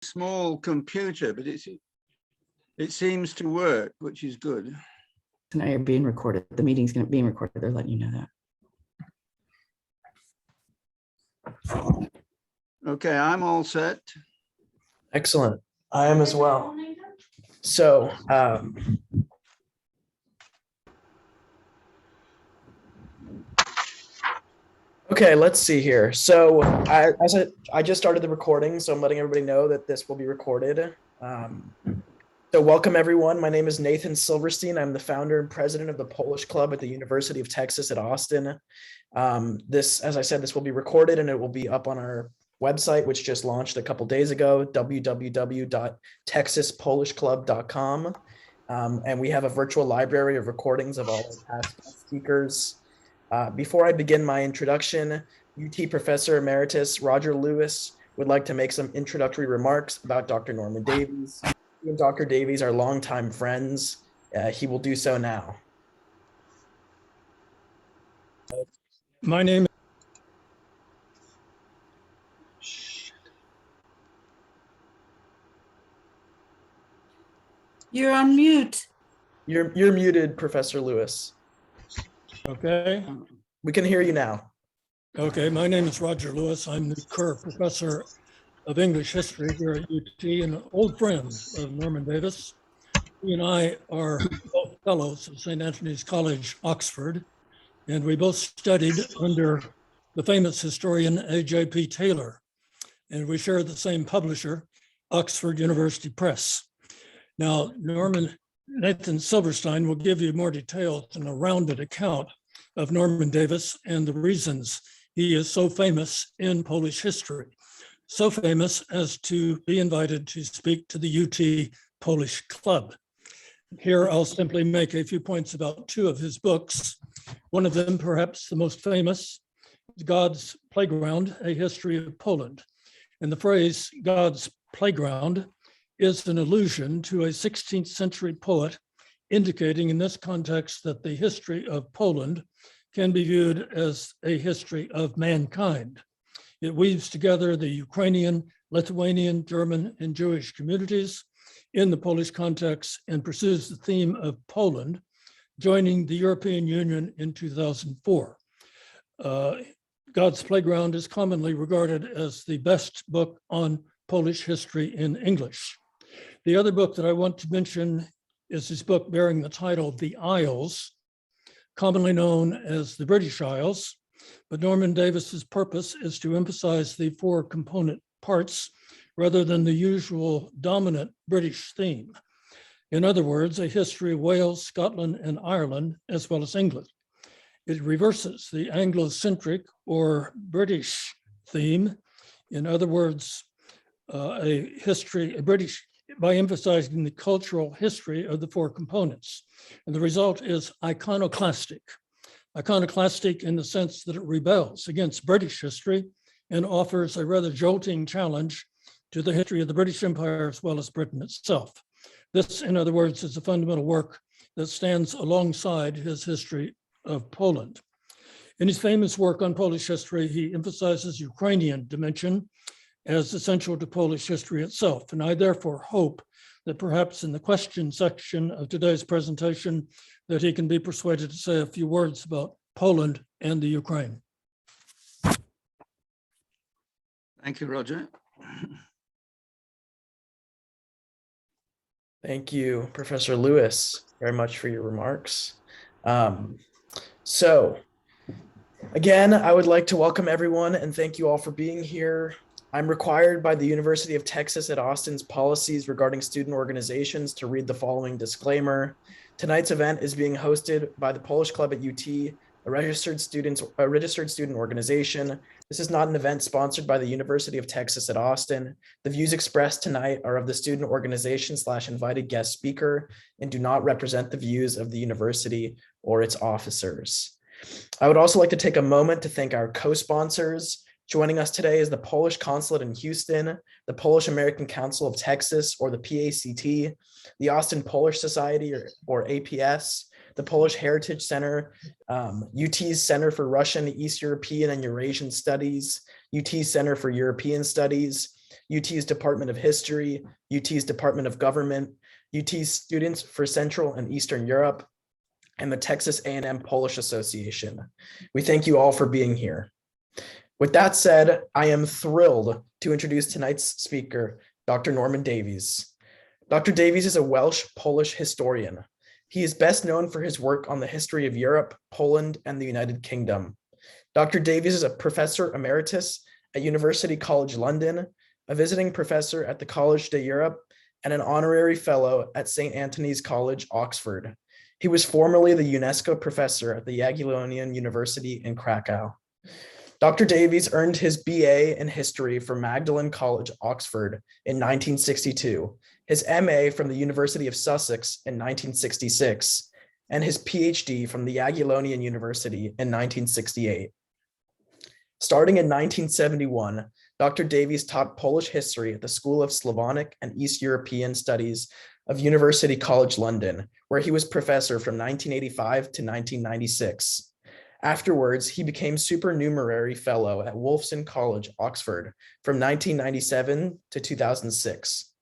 small computer, but it seems to work, which is good. So now you're being recorded. The meeting's being recorded. They're letting you know that. Okay, I'm all set. Excellent. I am as well. So, okay, let's see here. So I just started the recording, so I'm letting everybody know that this will be recorded. So welcome everyone. My name is Nathan Silverstein. I'm the founder and president of the Polish Club at the University of Texas at Austin. As I said, this will be recorded and it will be up on our website, which just launched a couple days ago, www.texaspolishclub.com. And we have a virtual library of recordings of all our past speakers. Before I begin my introduction, UT Professor Emeritus Roger Lewis would like to make some introductory remarks about Dr. Norman Davies. He and Dr. Davies are longtime friends. He will do so now. My name You're on mute. You're muted, Professor Lewis. Okay. We can hear you now. Okay, my name is Roger Lewis. I'm the Kerr Professor of English History here at UT and an old friend of Norman Davies. He and I are both fellows of St. Anthony's College, Oxford, and we both studied under the famous historian A.J.P. Taylor, and we share the same publisher, Oxford University Press. Now, Nathan Silverstein will give you more details and a rounded account of Norman Davies and the reasons he is so famous in Polish history, so famous as to be invited to speak to the UT Polish Club. Here, I'll simply make a few points about two of his books. One of them, perhaps the most famous, God's Playground, A History of Poland. And the phrase God's Playground is an allusion to a 16th century poet indicating in this context that the history of Poland can be viewed as a history of mankind. It weaves together the Ukrainian, Lithuanian, German, and Jewish communities in the Polish context and pursues the theme of Poland joining the European Union in 2004. God's Playground is commonly regarded as the best book on Polish history in English. The other book that I want to mention is his book bearing the title The Isles, commonly known as the British Isles, but Norman Davies's purpose is to emphasize the four component parts rather than the usual dominant British theme. In other words, a history of Wales, Scotland, and Ireland, as well as England. It reverses the Anglo-centric or British theme. In other words, by emphasizing the cultural history of the four components. And the result is iconoclastic. Iconoclastic in the sense that it rebels against British history and offers a rather jolting challenge to the history of the British Empire as well as Britain itself. This, in other words, is a fundamental work that stands alongside his history of Poland. In his famous work on Polish history, he emphasizes Ukrainian dimension as essential to Polish history itself. And I therefore hope that perhaps in the question section of today's presentation, that he can be persuaded to say a few words about Poland and the Ukraine. Thank you, Roger. Thank you, Professor Lewis, very much for your remarks. So again, I would like to welcome everyone and thank you all for being here. I'm required by the University of Texas at Austin's policies regarding student organizations to read the following disclaimer. Tonight's event is being hosted by the Polish Club at UT, a registered student organization. This is not an event sponsored by the University of Texas at Austin. The views expressed tonight are of the student organization / invited guest speaker and do not represent the views of the university or its officers. I would also like to take a moment to thank our co-sponsors. Joining us today is the Polish Consulate in Houston, the Polish American Council of Texas, or the PACT, the Austin Polish Society, or APS, the Polish Heritage Center, UT's Center for Russian, East European, and Eurasian Studies, UT's Center for European Studies, UT's Department of History, UT's Department of Government, UT's Students for Central and Eastern Europe, and the Texas A&M Polish Association. We thank you all for being here. With that said, I am thrilled to introduce tonight's speaker, Dr. Norman Davies. Dr. Davies is a Welsh-Polish historian. He is best known for his work on the history of Europe, Poland, and the United Kingdom. Dr. Davies is a professor emeritus at University College London, a visiting professor at the College de Europe, and an honorary fellow at St. Antony's College, Oxford. He was formerly the UNESCO professor at the Jagiellonian University in Krakow. Dr. Davies earned his BA in history from Magdalen College, Oxford in 1962, his MA from the University of Sussex in 1966, and his PhD from the Jagiellonian University in 1968. Starting in 1971, Dr. Davies taught Polish history at the School of Slavonic and East European Studies of University College London, where he was professor from 1985 to 1996. Afterwards, he became supernumerary fellow at Wolfson College, Oxford, from 1997 to 2006.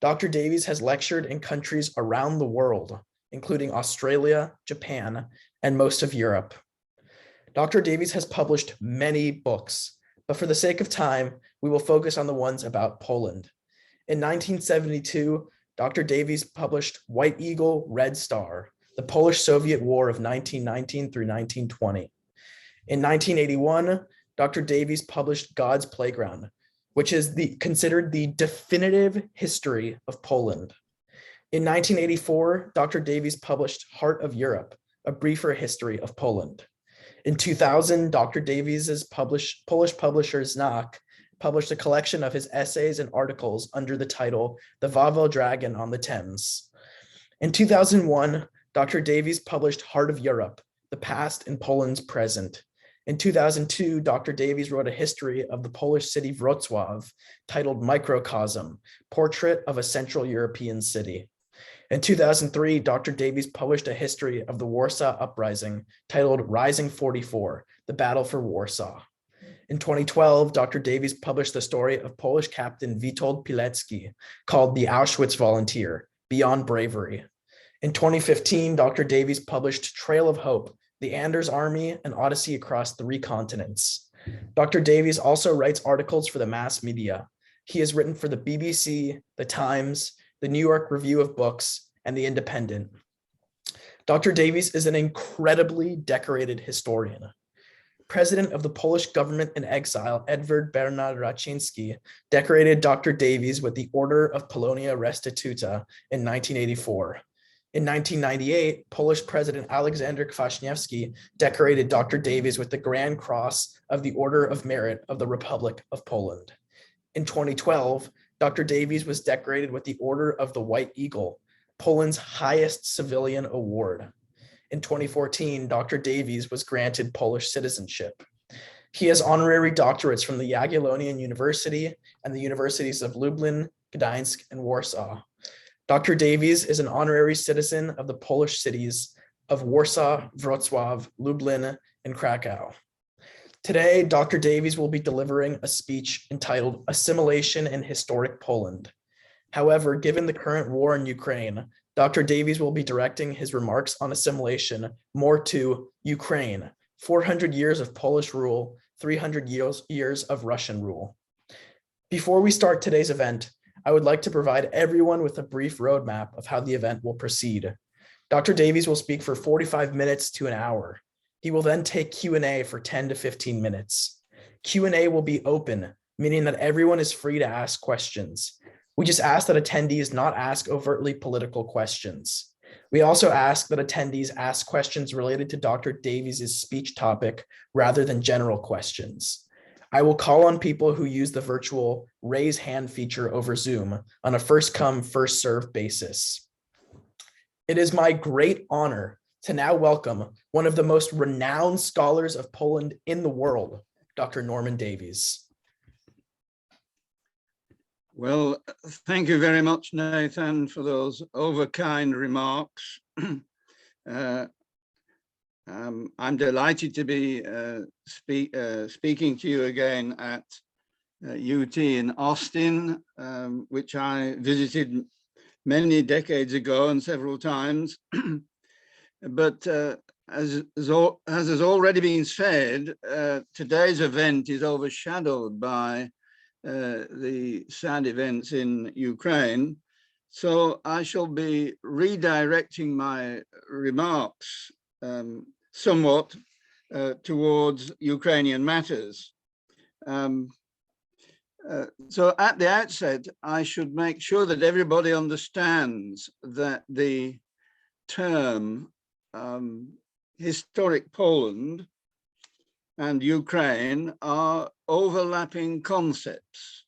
Dr. Davies has lectured in countries around the world, including Australia, Japan, and most of Europe. Dr. Davies has published many books, but for the sake of time, we will focus on the ones about Poland. In 1972, Dr. Davies published White Eagle, Red Star, the Polish-Soviet War of 1919 through 1920. In 1981, Dr. Davies published God's Playground, which is considered the definitive history of Poland. In 1984, Dr. Davies published Heart of Europe, a briefer history of Poland. In 2000, Dr. Davies's Polish publisher Znak published a collection of his essays and articles under the title The Wawel Dragon on the Thames. In 2001, Dr. Davies published Heart of Europe, the Past in Poland's Present. In 2002, Dr. Davies wrote a history of the Polish city Wrocław titled Microcosm, Portrait of a Central European City. In 2003, Dr. Davies published a history of the Warsaw Uprising titled Rising 44, The Battle for Warsaw. In 2012, Dr. Davies published the story of Polish captain Witold Pilecki called The Auschwitz Volunteer, Beyond Bravery. In 2015, Dr. Davies published Trail of Hope, The Anders Army, An Odyssey Across 3 Continents. Dr. Davies also writes articles for the mass media. He has written for the BBC, The Times, the New York Review of Books, and The Independent. Dr. Davies is an incredibly decorated historian. President of the Polish government in exile, Edward Bernard Raczyński, decorated Dr. Davies with the Order of Polonia Restituta in 1984. In 1998, Polish President Aleksander Kwaśniewski decorated Dr. Davies with the Grand Cross of the Order of Merit of the Republic of Poland. In 2012, Dr. Davies was decorated with the Order of the White Eagle, Poland's highest civilian award. In 2014, Dr. Davies was granted Polish citizenship. He has honorary doctorates from the Jagiellonian University and the universities of Lublin, Gdańsk, and Warsaw. Dr. Davies is an honorary citizen of the Polish cities of Warsaw, Wrocław, Lublin, and Krakow. Today, Dr. Davies will be delivering a speech entitled Assimilation in Historic Poland. However, given the current war in Ukraine, Dr. Davies will be directing his remarks on assimilation more to Ukraine, 400 years of Polish rule, 300 years of Russian rule. Before we start today's event, I would like to provide everyone with a brief roadmap of how the event will proceed. Dr. Davies will speak for 45 minutes to an hour. He will then take Q&A for 10 to 15 minutes. Q&A will be open, meaning that everyone is free to ask questions. We just ask that attendees not ask overtly political questions. We also ask that attendees ask questions related to Dr. Davies' speech topic rather than general questions. I will call on people who use the virtual raise hand feature over Zoom on a first come, first served basis. It is my great honor to now welcome one of the most renowned scholars of Poland in the world, Dr. Norman Davies. Well, thank you very much, Nathan, for those overkind remarks. I'm delighted to be speaking to you again at UT in Austin, which I visited many decades ago and several times. But as has already been said, today's event is overshadowed by the sad events in Ukraine. So I shall be redirecting my remarks somewhat towards Ukrainian matters. So at the outset, I should make sure that everybody understands that the term historic Poland and Ukraine are overlapping concepts.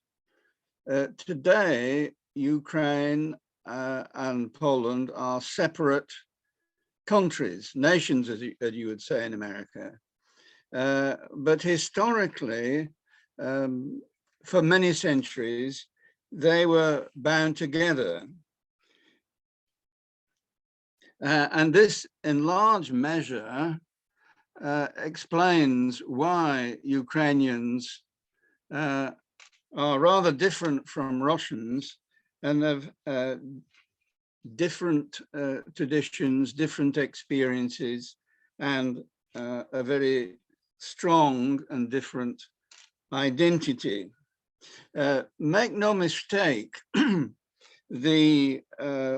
Today, Ukraine and Poland are separate countries, nations, as you would say in America. But historically, for many centuries, they were bound together. And this, in large measure, explains why Ukrainians are rather different from Russians and have different traditions, different experiences, and a very strong and different identity. Make no mistake, the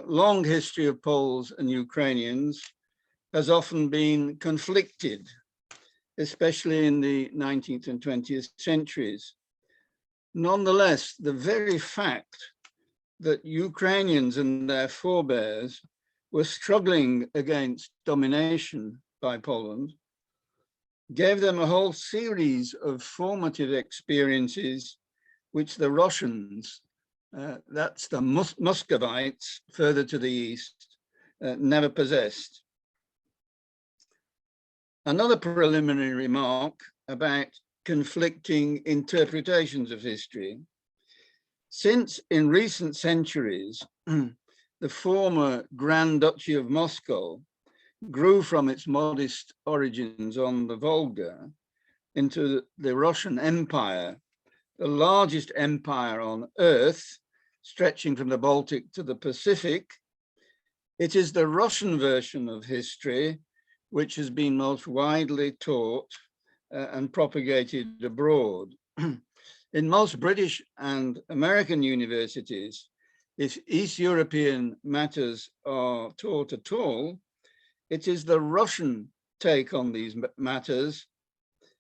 long history of Poles and Ukrainians has often been conflicted, especially in the 19th and 20th centuries. Nonetheless, the very fact that Ukrainians and their forebears were struggling against domination by Poland gave them a whole series of formative experiences which the Russians, that's the Muscovites further to the east, never possessed. Another preliminary remark about conflicting interpretations of history. Since in recent centuries, the former Grand Duchy of Moscow grew from its modest origins on the Volga into the Russian Empire, the largest empire on earth, stretching from the Baltic to the Pacific. It is the Russian version of history which has been most widely taught and propagated abroad. In most British and American universities, if East European matters are taught at all, it is the Russian take on these matters,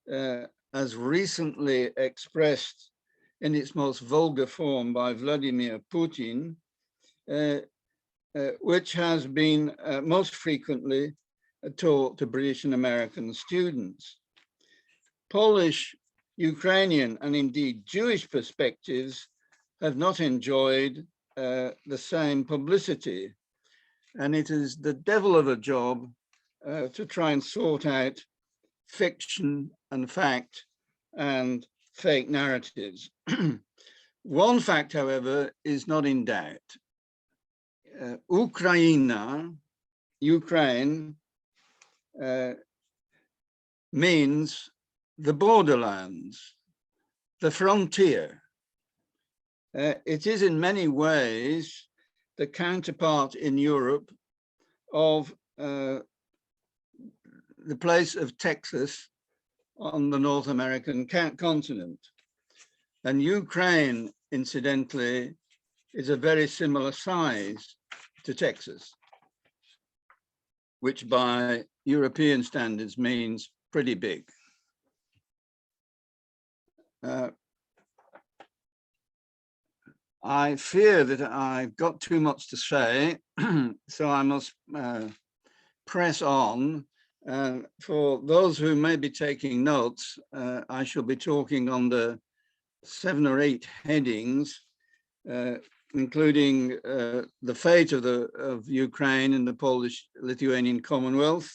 as recently expressed in its most vulgar form by Vladimir Putin, which has been most frequently taught to British and American students. Polish, Ukrainian, and indeed Jewish perspectives have not enjoyed the same publicity. And it is the devil of a job to try and sort out fiction and fact and fake narratives. One fact, however, is not in doubt. Ukraine, means the borderlands, the frontier. It is in many ways the counterpart in Europe of the place of Texas on the North American continent. And Ukraine, incidentally, is a very similar size to Texas, which by European standards means pretty big. I fear that I've got too much to say, so I must press on. For those who may be taking notes, I shall be talking on the 7 or 8 headings, including the fate of Ukraine and the Polish-Lithuanian Commonwealth,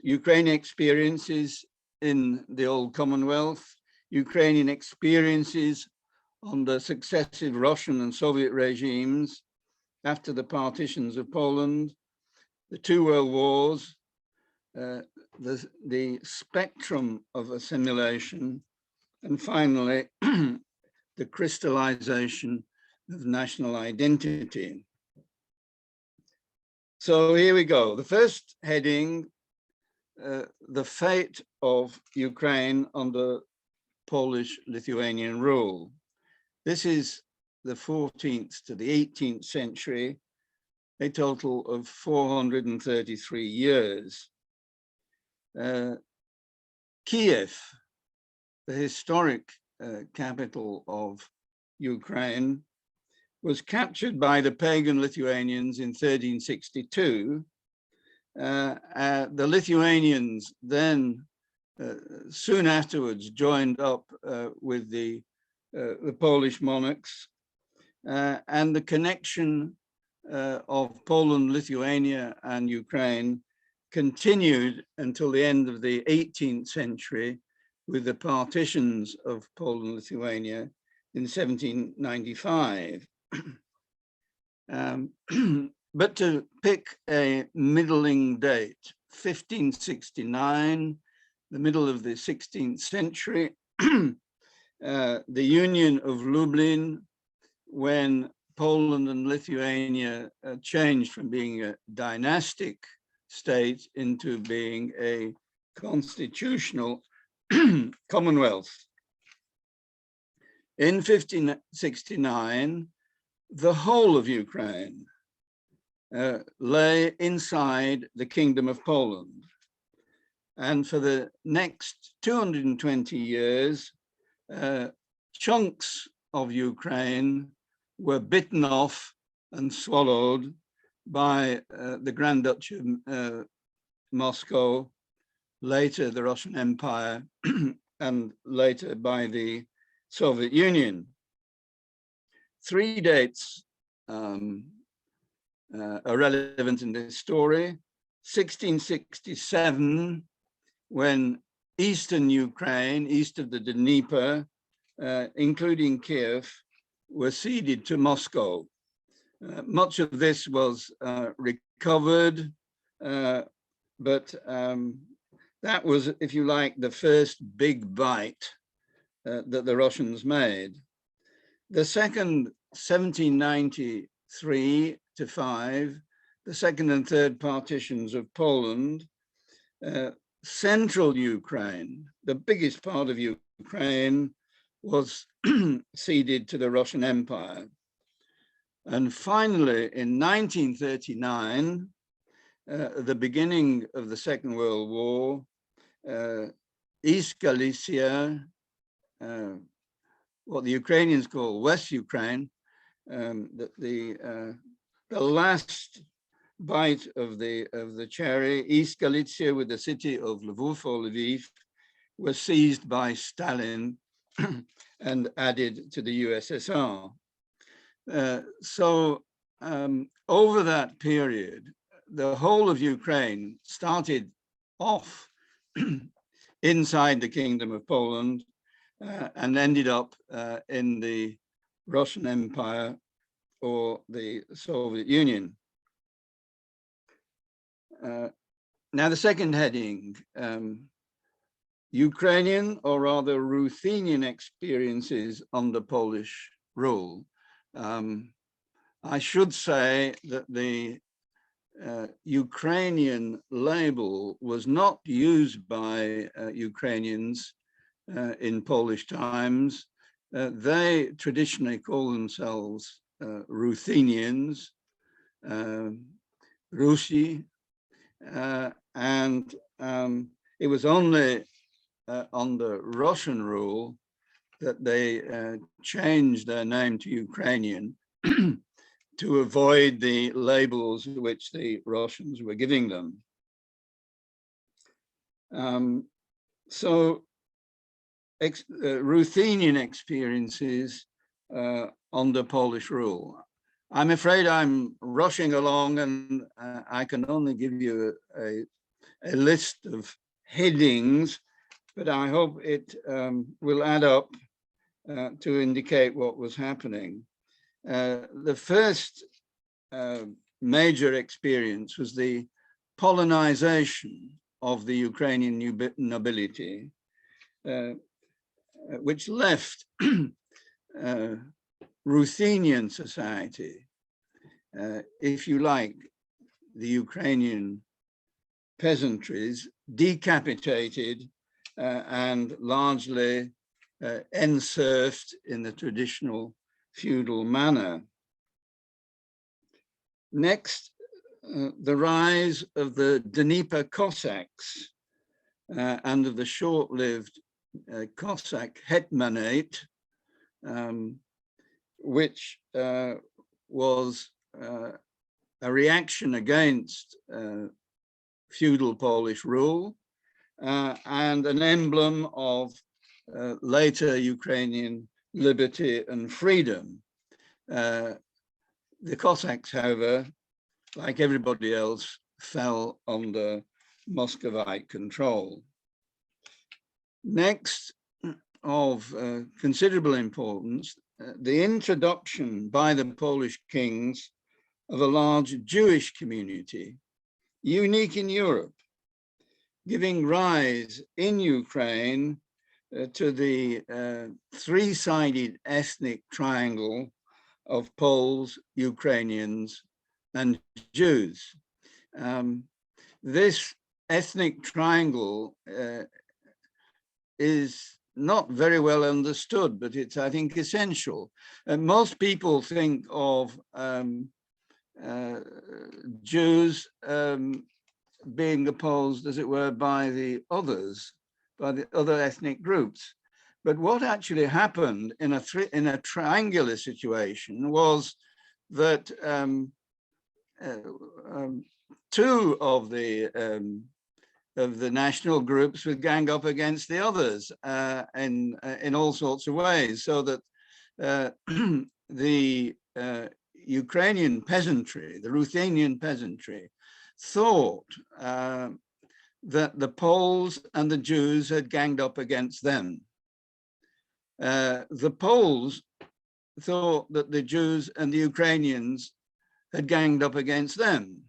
Ukrainian experiences in the old Commonwealth, Ukrainian experiences on the successive Russian and Soviet regimes after the partitions of Poland, the 2 world wars, the spectrum of assimilation, and finally, the crystallization of national identity. So here we go. The first heading, the fate of Ukraine under Polish-Lithuanian rule. This is the 14th to the 18th century, a total of 433 years. Kiev, the historic capital of Ukraine, was captured by the pagan Lithuanians in 1362. The Lithuanians then soon afterwards joined up with the Polish monarchs, and the connection of Poland, Lithuania, and Ukraine continued until the end of the 18th century with the partitions of Poland, Lithuania in 1795. But to pick a middling date, 1569, the middle of the 16th century, the Union of Lublin, when Poland and Lithuania changed from being a dynastic state into being a constitutional commonwealth. In 1569, the whole of Ukraine lay inside the Kingdom of Poland. And for the next 220 years, chunks of Ukraine were bitten off and swallowed by the Grand Duchy of Moscow, later the Russian Empire, and later by the Soviet Union. Three dates are relevant in this story. 1667, when eastern Ukraine, east of the Dnieper, including Kiev, were ceded to Moscow. Much of this was recovered, but that was, if you like, the first big bite that the Russians made. The second, 1793 to 5, the second and third partitions of Poland, central Ukraine, the biggest part of Ukraine, was ceded to the Russian Empire. And finally, in 1939, the beginning of the Second World War, East Galicia, what the Ukrainians call West Ukraine, the last bite of the cherry, East Galicia with the city of Lvov or Lviv, was seized by Stalin and added to the USSR. So over that period, the whole of Ukraine started off inside the Kingdom of Poland and ended up in the Russian Empire or the Soviet Union. Now the second heading, Ukrainian or rather Ruthenian experiences under Polish rule. I should say that the Ukrainian label was not used by Ukrainians in Polish times. They traditionally call themselves Ruthenians, Rusi, and it was only under Russian rule that they changed their name to Ukrainian to avoid the labels which the Russians were giving them. Ruthenian experiences under Polish rule. I'm afraid I'm rushing along and I can only give you a list of headings, but I hope it will add up to indicate what was happening. The first major experience was the Polonization of the Ukrainian nobility. which left Ruthenian society, if you like, the Ukrainian peasantries, decapitated and largely enserfed in the traditional feudal manner. Next, the rise of the Dnieper Cossacks and of the short-lived Cossack hetmanate, which was a reaction against feudal Polish rule and an emblem of later Ukrainian liberty and freedom. The Cossacks, however, like everybody else, fell under Muscovite control. Next, of considerable importance, the introduction by the Polish kings of a large Jewish community, unique in Europe, giving rise in Ukraine to the three-sided ethnic triangle of Poles, Ukrainians, and Jews. This ethnic triangle is not very well understood, but it's, I think, essential. Most people think of Jews being opposed, as it were, by the others, by the other ethnic groups. But what actually happened in a triangular situation was that two of the national groups would gang up against the others in all sorts of ways, so that the Ukrainian peasantry, the Ruthenian peasantry, thought that the Poles and the Jews had ganged up against them. The Poles thought that the Jews and the Ukrainians had ganged up against them.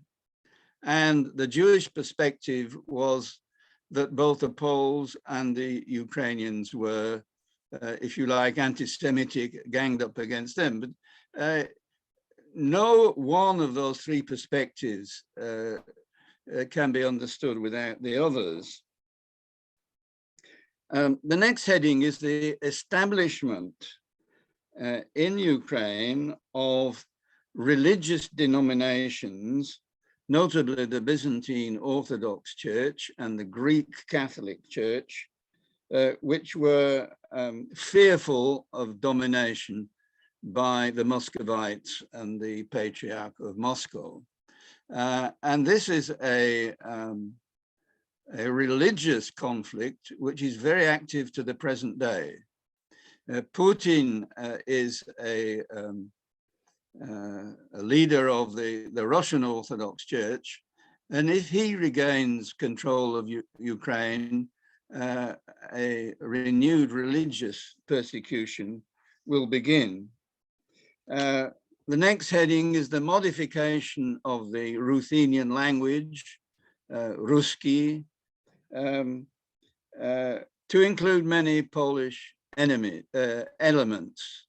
And the Jewish perspective was that both the Poles and the Ukrainians were, if you like, anti-Semitic, ganged up against them. But no one of those three perspectives can be understood without the others. The next heading is the establishment in Ukraine of religious denominations, notably the Byzantine Orthodox Church and the Greek Catholic Church, which were fearful of domination by the Muscovites and the Patriarch of Moscow. And this is a religious conflict which is very active to the present day. Putin is a leader of the Russian Orthodox Church, and if he regains control of Ukraine, a renewed religious persecution will begin. The next heading is the modification of the Ruthenian language, Ruski, to include many Polish elements.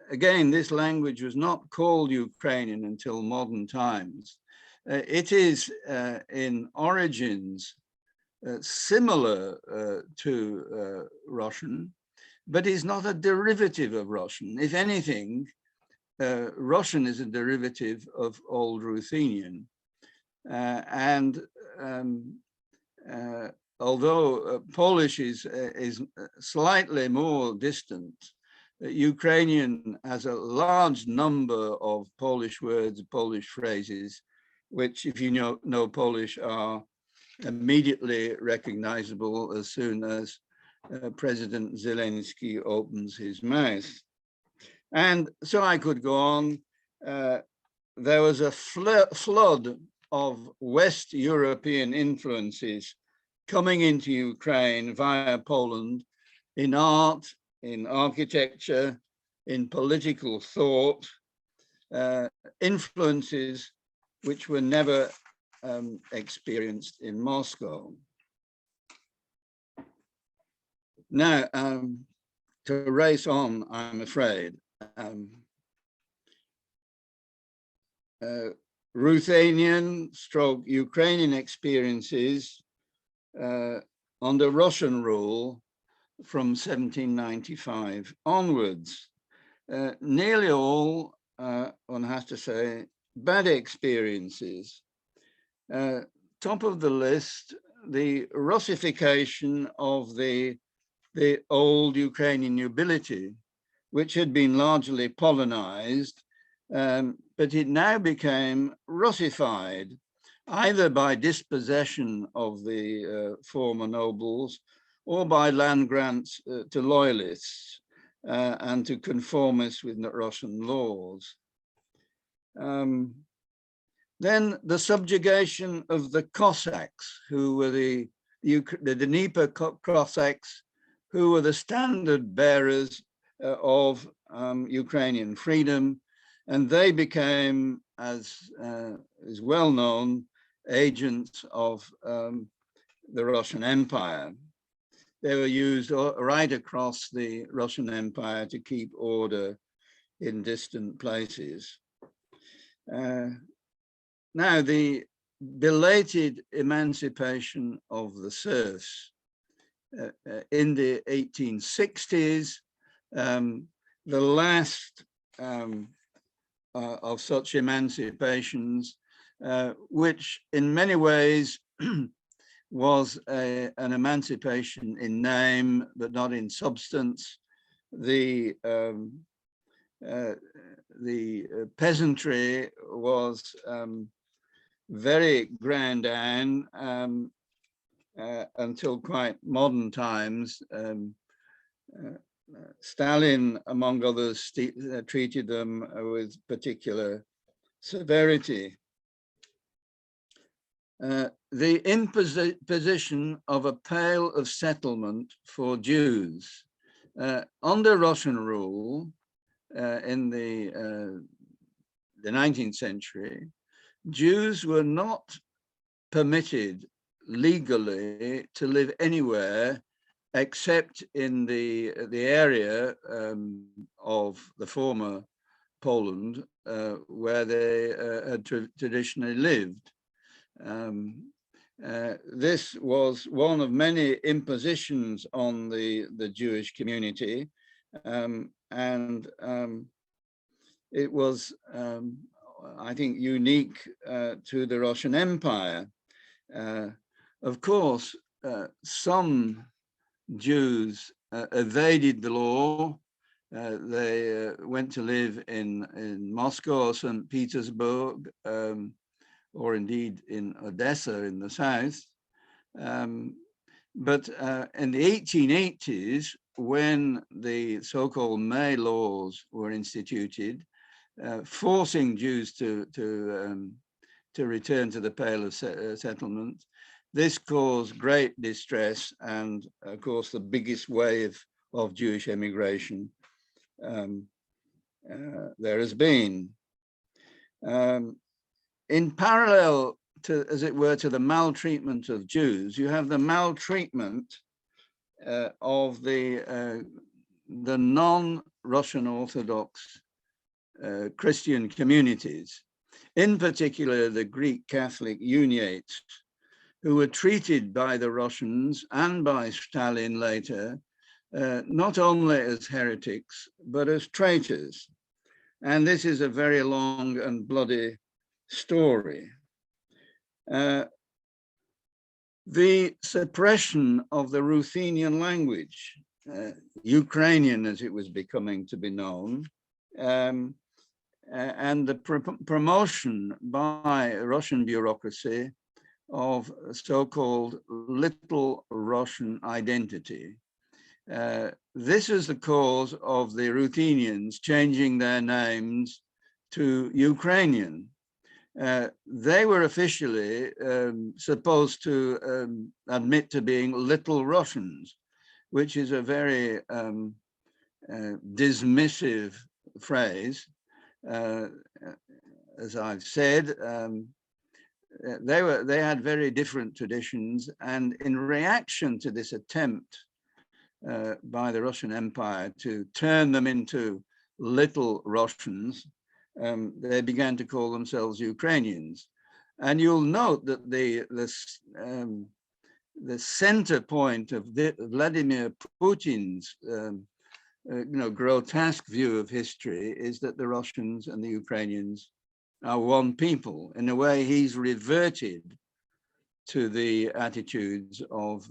Again, this language was not called Ukrainian until modern times. It is in origins similar to Russian, but is not a derivative of Russian. If anything, Russian is a derivative of Old Ruthenian. Although Polish is slightly more distant, Ukrainian has a large number of Polish words, Polish phrases, which, if you know Polish, are immediately recognizable as soon as President Zelensky opens his mouth. And so I could go on. There was a flood of West European influences coming into Ukraine via Poland in art, in architecture, in political thought, influences which were never experienced in Moscow. Now, to race on, I'm afraid. Ruthenian stroke Ukrainian experiences under Russian rule from 1795 onwards. Nearly all, one has to say, bad experiences. Top of the list, the Russification of the old Ukrainian nobility, which had been largely Polonized, but it now became Russified, either by dispossession of the former nobles or by land grants to loyalists and to conformists with Russian laws. Then the subjugation of the Cossacks, who were the Dnieper Cossacks, who were the standard bearers of Ukrainian freedom, and they became, as is well known, agents of the Russian Empire. They were used right across the Russian Empire to keep order in distant places. Now, the belated emancipation of the serfs in the 1860s, the last of such emancipations, which in many ways was an emancipation in name, but not in substance. The peasantry was very grand until quite modern times. Stalin, among others, treated them with particular severity. The imposition of a Pale of Settlement for Jews. Under Russian rule in the 19th century, Jews were not permitted legally to live anywhere except in the area of the former Poland where they had traditionally lived. This was one of many impositions on the Jewish community, and it was, I think, unique to the Russian Empire. Of course, some Jews evaded the law. They went to live in Moscow or St. Petersburg, or indeed in Odessa in the south. But in the 1880s, when the so-called May laws were instituted, forcing Jews to return to the Pale of Settlement, this caused great distress, and of course the biggest wave of Jewish emigration there has been. In parallel to, as it were, to the maltreatment of Jews, you have the maltreatment of the non-Russian Orthodox Christian communities, in particular the Greek Catholic Uniates, who were treated by the Russians and by Stalin later, not only as heretics, but as traitors. And this is a very long and bloody story. The suppression of the Ruthenian language, Ukrainian as it was becoming to be known, and the promotion by Russian bureaucracy of so-called Little Russian identity. This is the cause of the Ruthenians changing their names to Ukrainian. They were officially supposed to admit to being Little Russians, which is a very dismissive phrase. As I've said, they had very different traditions, and in reaction to this attempt by the Russian Empire to turn them into little Russians, they began to call themselves Ukrainians. And you'll note that the center point of Vladimir Putin's grotesque view of history is that the Russians and the Ukrainians are one people. In a way, he's reverted to the attitudes of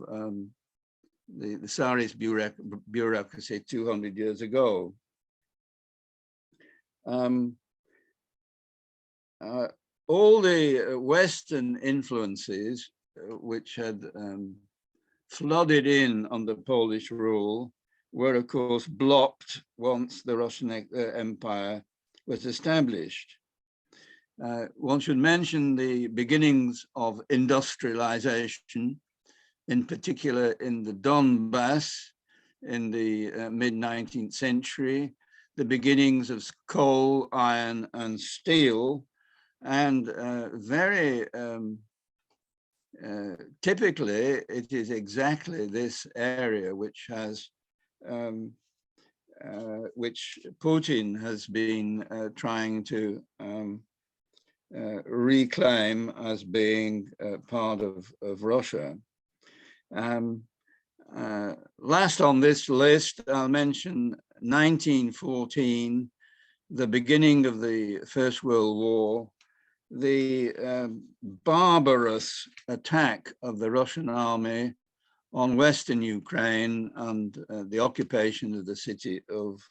the Tsarist bureaucracy 200 years ago. All the Western influences which had flooded in under Polish rule were, of course, blocked once the Russian Empire was established. One should mention the beginnings of industrialization, in particular in the Donbass in the mid-19th century, the beginnings of coal, iron, and steel, and very typically, it is exactly this area which has, which Putin has been trying to reclaim as being part of Russia. Last on this list, I'll mention 1914, the beginning of the First World War, the barbarous attack of the Russian army on Western Ukraine and the occupation of the city of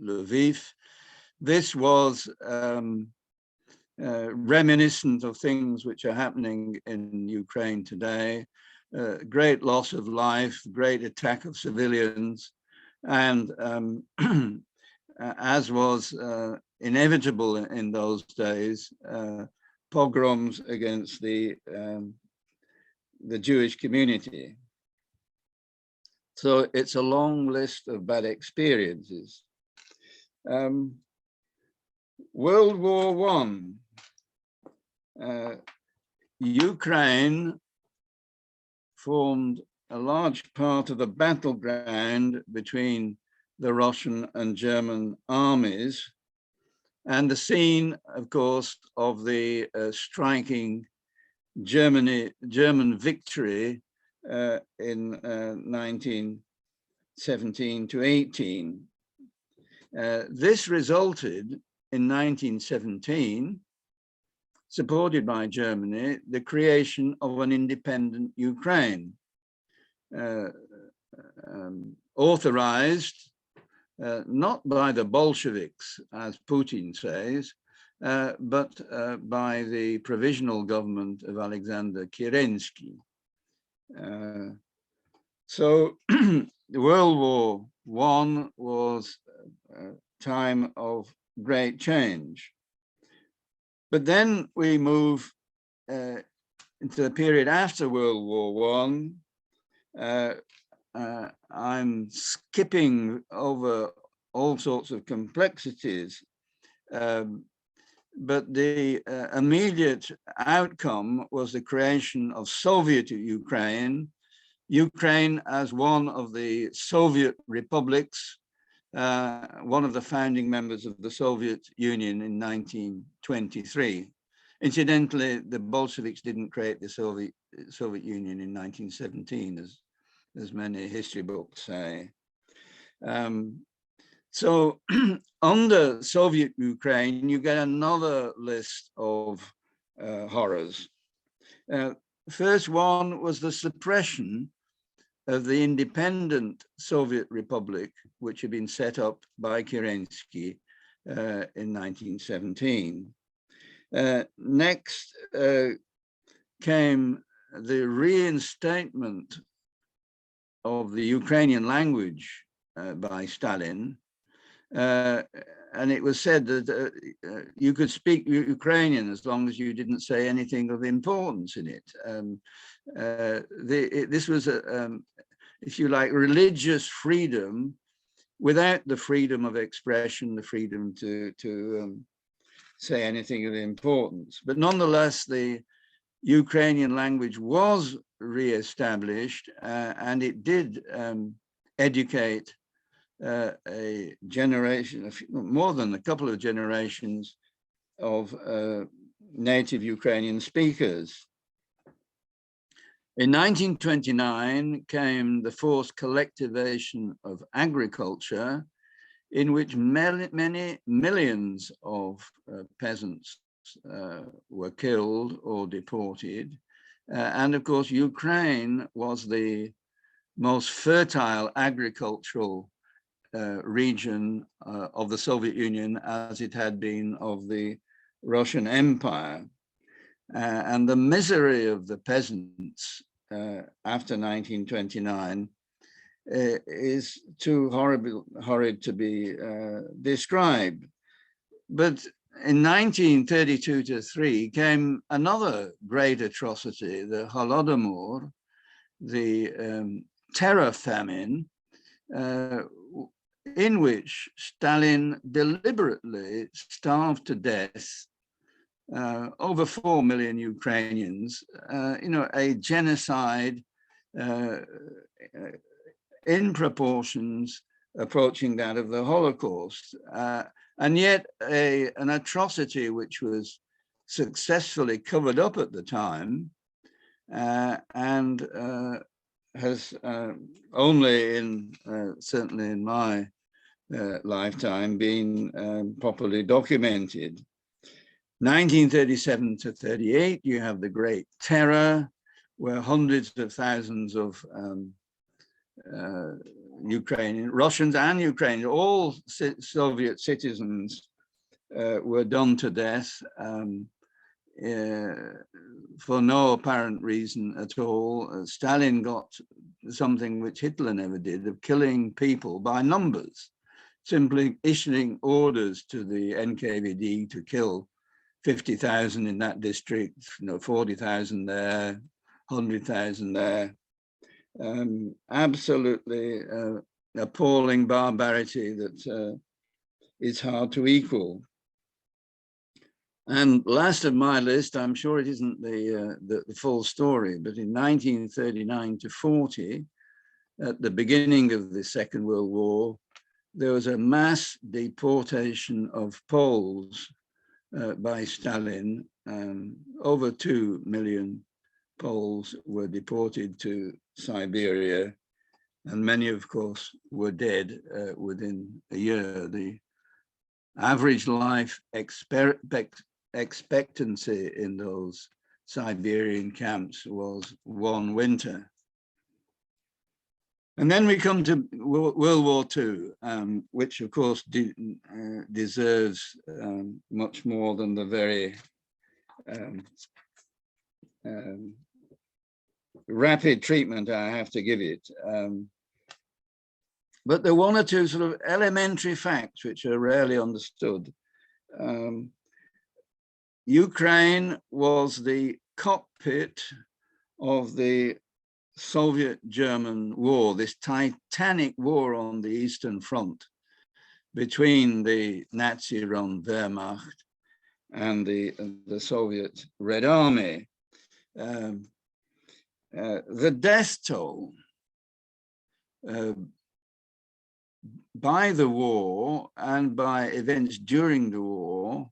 Lviv. This was reminiscent of things which are happening in Ukraine today. Great loss of life, great attack of civilians, and as was inevitable in those days, pogroms against the Jewish community. So it's a long list of bad experiences. World War I, Ukraine formed a large part of the battleground between the Russian and German armies, and the scene, of course, of the striking German victory in 1917 to 18. This resulted in 1917, supported by Germany, the creation of an independent Ukraine, authorized not by the Bolsheviks, as Putin says, but by the provisional government of Alexander Kerensky. So World War I was a time of great change. But then we move into the period after World War I. I'm skipping over all sorts of complexities, but the immediate outcome was the creation of Soviet Ukraine, Ukraine as one of the Soviet republics, one of the founding members of the Soviet Union in 1923. Incidentally, the Bolsheviks didn't create the Soviet Union in 1917, as many history books say. So under Soviet Ukraine, you get another list of horrors. First one was the suppression of the independent Soviet Republic, which had been set up by Kerensky in 1917. Next came the reinstatement of the Ukrainian language by Stalin. And it was said that you could speak Ukrainian as long as you didn't say anything of importance in it. This was, if you like, religious freedom without the freedom of expression, the freedom to say anything of importance. But nonetheless, the Ukrainian language was re-established, and it did educate a generation, more than a couple of generations of native Ukrainian speakers. In 1929 came the forced collectivization of agriculture, in which many millions of peasants were killed or deported. And of course, Ukraine was the most fertile agricultural region of the Soviet Union, as it had been of the Russian Empire. And the misery of the peasants after 1929 is too horrid to be described. But in 1932-3 came another great atrocity, the Holodomor, the terror famine, in which Stalin deliberately starved to death over 4 million Ukrainians, a genocide in proportions approaching that of the Holocaust, and yet an atrocity which was successfully covered up at the time, and has only certainly in my lifetime been properly documented. 1937-38, you have the Great Terror, where hundreds of thousands of Russians and Ukrainians, all Soviet citizens, were done to death for no apparent reason at all. Stalin got something which Hitler never did, of killing people by numbers, simply issuing orders to the NKVD to kill 50,000 in that district, 40,000 there, 100,000 there. Absolutely appalling barbarity that is hard to equal. And last of my list, I'm sure it isn't the full story, but in 1939-40, at the beginning of the Second World War, there was a mass deportation of Poles by Stalin. Over 2 million Poles were deported to Siberia, and many, of course, were dead within a year. The average life expectancy in those Siberian camps was 1 winter. And then we come to World War II, which of course deserves much more than the very rapid treatment I have to give it. But there are 1 or 2 sort of elementary facts which are rarely understood. Ukraine was the cockpit of the Soviet-German war, this titanic war on the Eastern Front between the Nazi-run Wehrmacht and the Soviet Red Army. The death toll by the war and by events during the war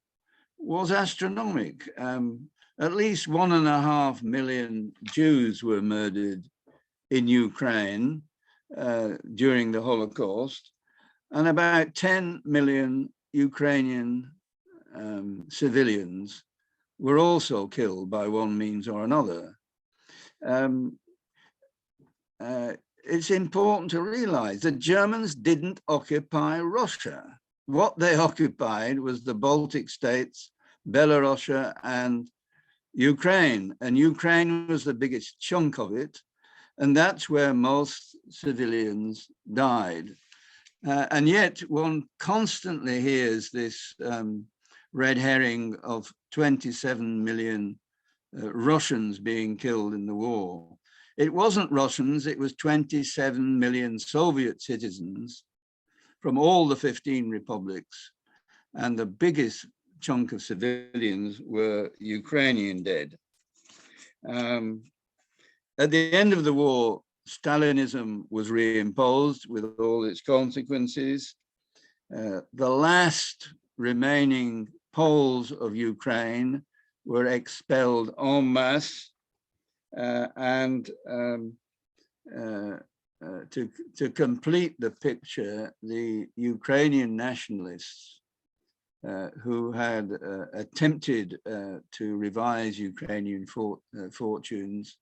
was astronomical. At least 1.5 million Jews were murdered in Ukraine during the Holocaust, and about 10 million Ukrainian civilians were also killed by one means or another. It's important to realize that Germans didn't occupy Russia. What they occupied was the Baltic states, Belarus, and Ukraine. And Ukraine was the biggest chunk of it. And that's where most civilians died. And yet one constantly hears this red herring of 27 million Russians being killed in the war. It wasn't Russians, it was 27 million Soviet citizens from all the 15 republics. And the biggest chunk of civilians were Ukrainian dead. At the end of the war, Stalinism was reimposed with all its consequences. The last remaining Poles of Ukraine were expelled en masse, and to complete the picture, the Ukrainian nationalists who had attempted to revise Ukrainian fortunes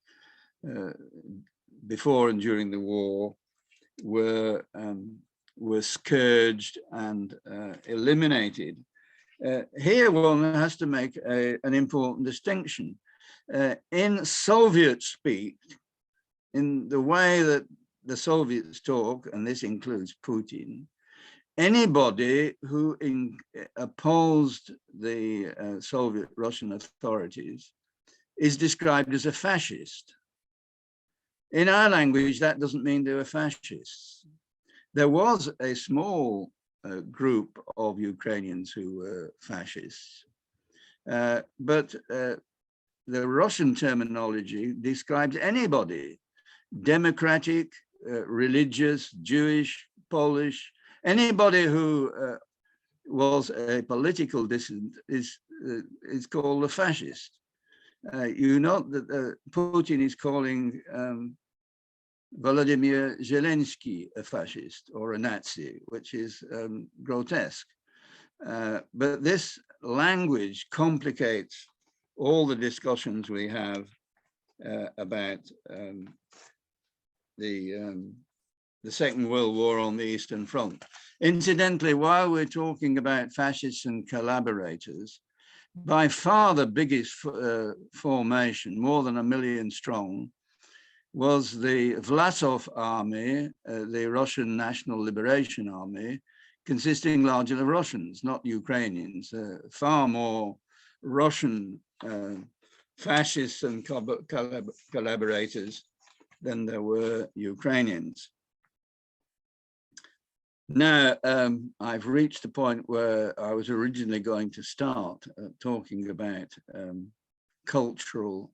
before and during the war were scourged and eliminated. Here one has to make an important distinction. In Soviet speak, in the way that the Soviets talk, and this includes Putin, anybody who opposed the Soviet Russian authorities is described as a fascist. In our language, that doesn't mean they were fascists. There was a small group of Ukrainians who were fascists, but the Russian terminology describes anybody, democratic, religious, Jewish, Polish, anybody who was a political dissident is called a fascist. You note that Putin is calling Volodymyr Zelensky a fascist or a Nazi, which is grotesque. But this language complicates all the discussions we have about the Second World War on the Eastern Front. Incidentally, while we're talking about fascists and collaborators, by far the biggest formation, more than 1 million strong, was the Vlasov army, the Russian National Liberation Army, consisting largely of Russians, not Ukrainians, far more Russian fascists and collaborators than there were Ukrainians. Now, I've reached the point where I was originally going to start talking about cultural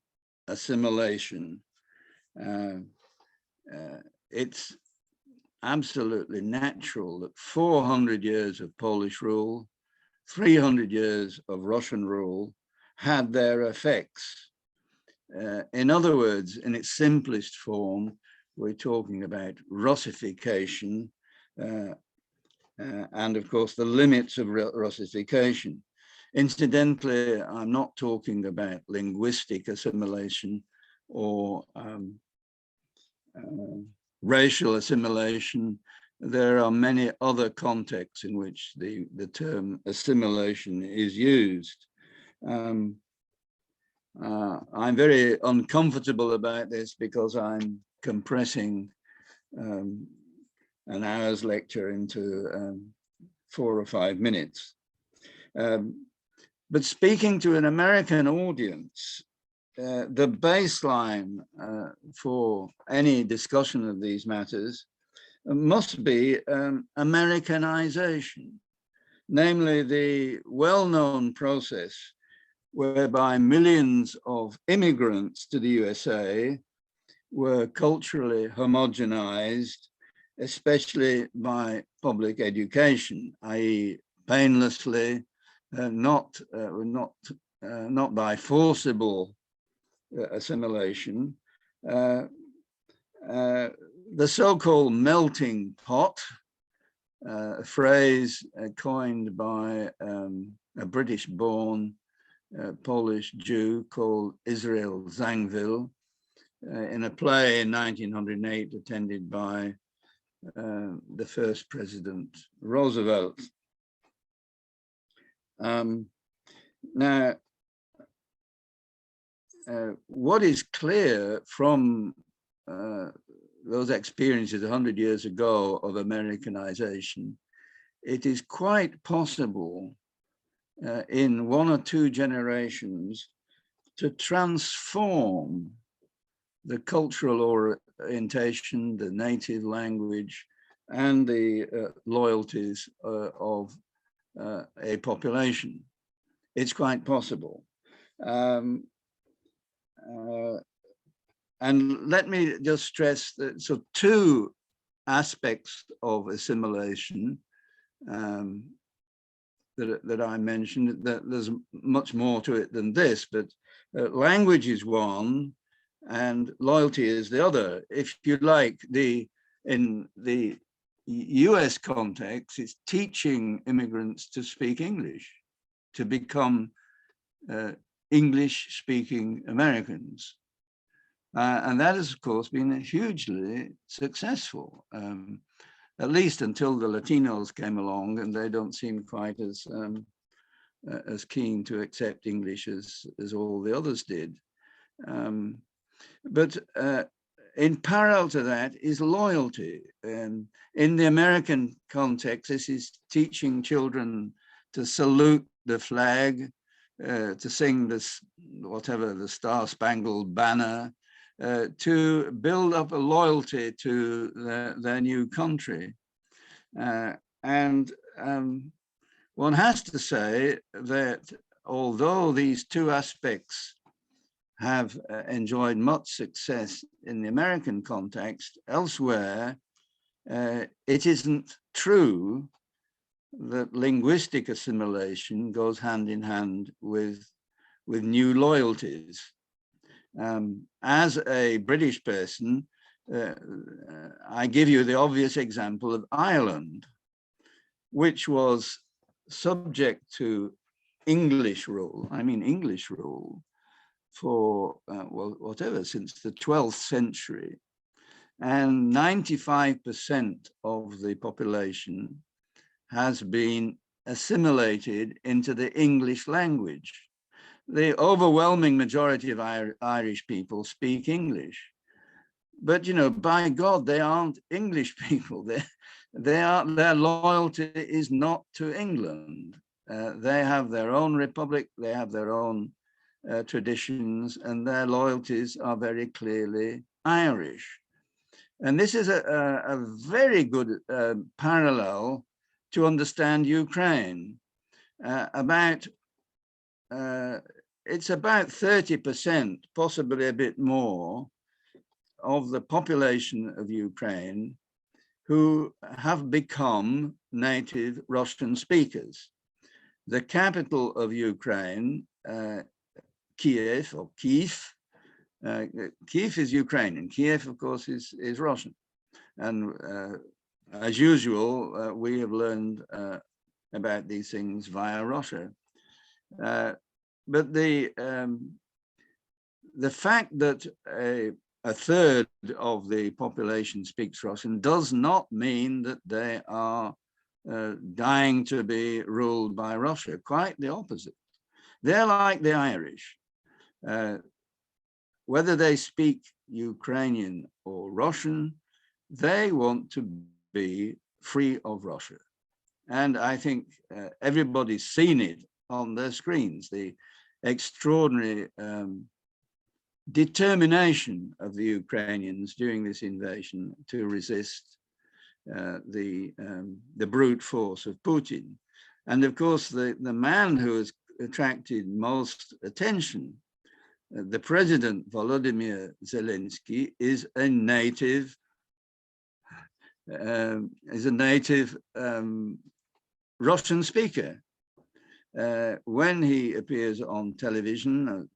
assimilation. It's absolutely natural that 400 years of Polish rule, 300 years of Russian rule had their effects. In other words, in its simplest form, we're talking about Russification, and of course the limits of Russification. Incidentally, I'm not talking about linguistic assimilation or racial assimilation. There are many other contexts in which the term assimilation is used. I'm very uncomfortable about this because I'm compressing an hour's lecture into 4 or 5 minutes. But speaking to an American audience, the baseline for any discussion of these matters must be Americanization, namely the well-known process whereby millions of immigrants to the USA were culturally homogenized, especially by public education, i.e. painlessly, not by forcible assimilation. The so-called melting pot, a phrase coined by a British-born Polish Jew called Israel Zangwill in a play in 1908 attended by the first President Roosevelt. Now, what is clear from those experiences 100 years ago of Americanization, it is quite possible in 1 or 2 generations to transform the cultural orientation, the native language, and the loyalties of a population. It's quite possible. and let me just stress that so two aspects of assimilation that I mentioned, that there's much more to it than this, but language is one and loyalty is the other. If you like, in the US context, it's teaching immigrants to speak English, to become English-speaking Americans. And that has, of course, been hugely successful, at least until the Latinos came along, and they don't seem quite as keen to accept English as all the others did. But in parallel to that is loyalty. In the American context, this is teaching children to salute the flag, to sing this, whatever, the Star Spangled Banner, to build up a loyalty to their new country. And one has to say that although these two aspects have enjoyed much success in the American context, elsewhere, it isn't true that linguistic assimilation goes hand in hand with new loyalties. As a British person, I give you the obvious example of Ireland, which was subject to English rule, English rule, for, well, whatever, since the 12th century. And 95% of the population has been assimilated into the English language. The overwhelming majority of Irish people speak English, but by God, they aren't English people. Their loyalty is not to England. They have their own republic, they have their own traditions, and their loyalties are very clearly Irish. And this is a very good parallel to understand Ukraine. It's about 30%, possibly a bit more, of the population of Ukraine who have become native Russian speakers. The capital of Ukraine, Kiev, or Kiev, Kiev is Ukrainian. Kiev, of course, is Russian. And as usual, we have learned about these things via Russia. But the fact that a third of the population speaks Russian does not mean that they are dying to be ruled by Russia. Quite the opposite. They're like the Irish. Whether they speak Ukrainian or Russian, they want to be free of Russia. And I think everybody's seen it on their screens, the extraordinary determination of the Ukrainians during this invasion to resist the brute force of Putin. And of course, the man who has attracted most attention, the president Volodymyr Zelensky, is a native Russian speaker. When he appears on television,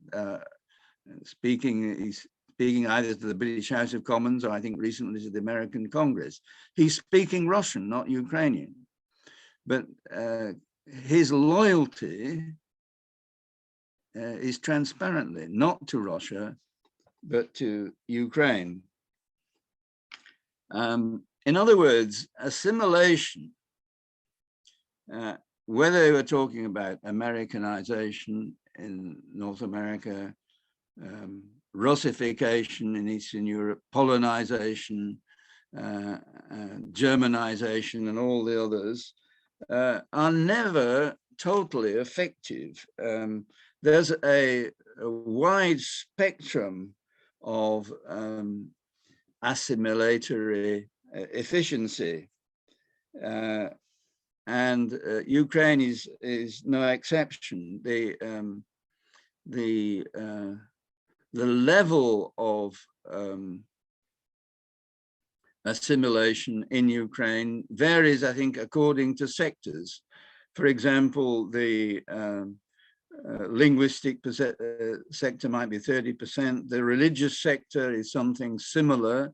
he's speaking either to the British House of Commons or I think recently to the American Congress. He's speaking Russian, not Ukrainian. But his loyalty is transparently not to Russia, but to Ukraine. In other words, assimilation, whether we're talking about Americanization in North America, Russification in Eastern Europe, Polonization, Germanization, and all the others, are never totally effective. There's a wide spectrum of assimilatory efficiency, and Ukraine is no exception. The level of assimilation in Ukraine varies, I think, according to sectors. For example, the linguistic sector might be 30%. The religious sector is something similar.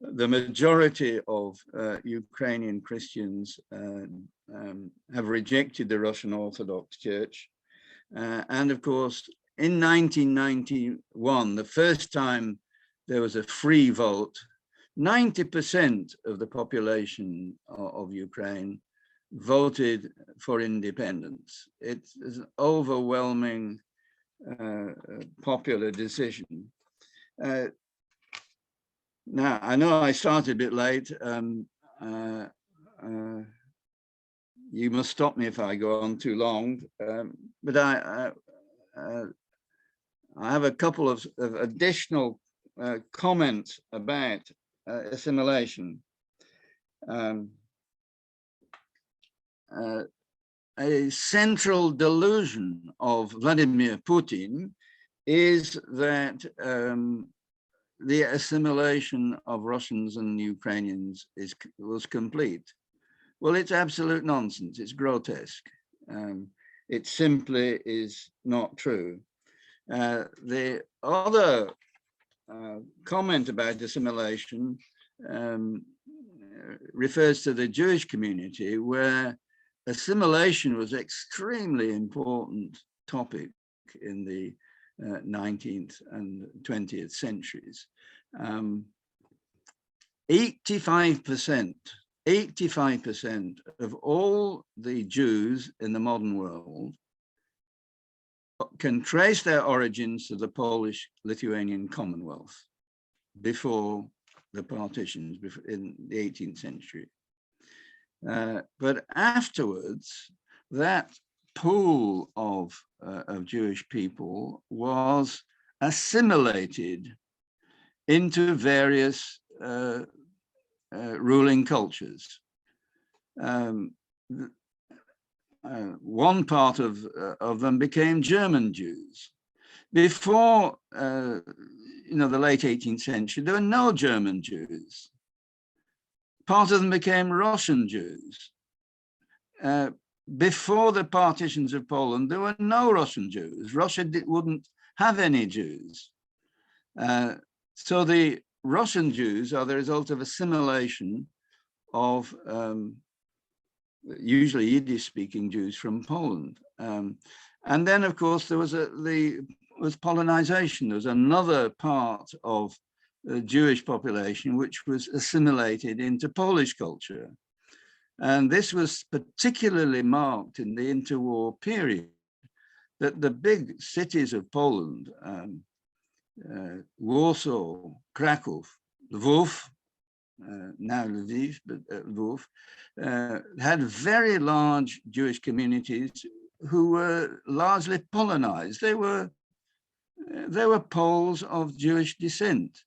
The majority of Ukrainian Christians have rejected the Russian Orthodox Church. And of course, in 1991, the first time there was a free vote, 90% of the population of Ukraine voted for independence. It's an overwhelming popular decision. Now, I know I started a bit late. You must stop me if I go on too long, but I have a couple of additional comments about assimilation. A central delusion of Vladimir Putin is that the assimilation of Russians and Ukrainians was complete. Well, it's absolute nonsense. It's grotesque. It simply is not true. The other comment about assimilation refers to the Jewish community, where assimilation was an extremely important topic in the 19th and 20th centuries. 85% of all the Jews in the modern world can trace their origins to the Polish-Lithuanian Commonwealth before the partitions in the 18th century. But afterwards, that pool of Jewish people was assimilated into various ruling cultures. One part of them became German Jews. Before the late 18th century, there were no German Jews. Part of them became Russian Jews. Before the partitions of Poland, there were no Russian Jews. Russia wouldn't have any Jews. So the Russian Jews are the result of assimilation of usually Yiddish-speaking Jews from Poland. And then, of course, there was Polonization. There was another part of the Jewish population which was assimilated into Polish culture. And this was particularly marked in the interwar period, that the big cities of Poland, Warsaw, Kraków, Lwów, now Lviv, but Lwów, had very large Jewish communities who were largely Polonized. They were Poles of Jewish descent.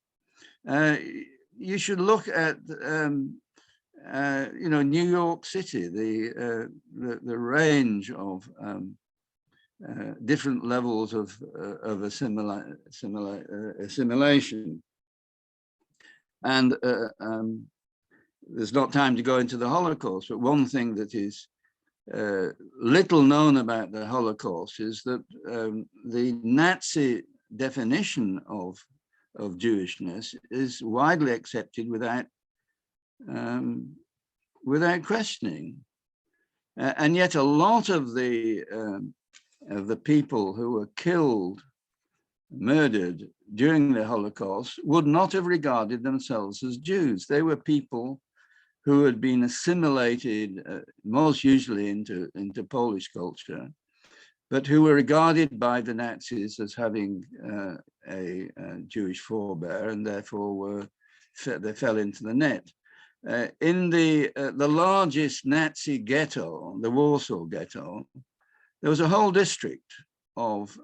You should look at New York City, the range of different levels of assimilation. And there's not time to go into the Holocaust, but one thing that is little known about the Holocaust is that the Nazi definition of Jewishness is widely accepted without questioning, and yet a lot of the people who were killed, murdered during the Holocaust would not have regarded themselves as Jews. They were people who had been assimilated, most usually into Polish culture, but who were regarded by the Nazis as having a Jewish forebear, and therefore they fell into the net. In the largest Nazi ghetto, the Warsaw Ghetto, there was a whole district of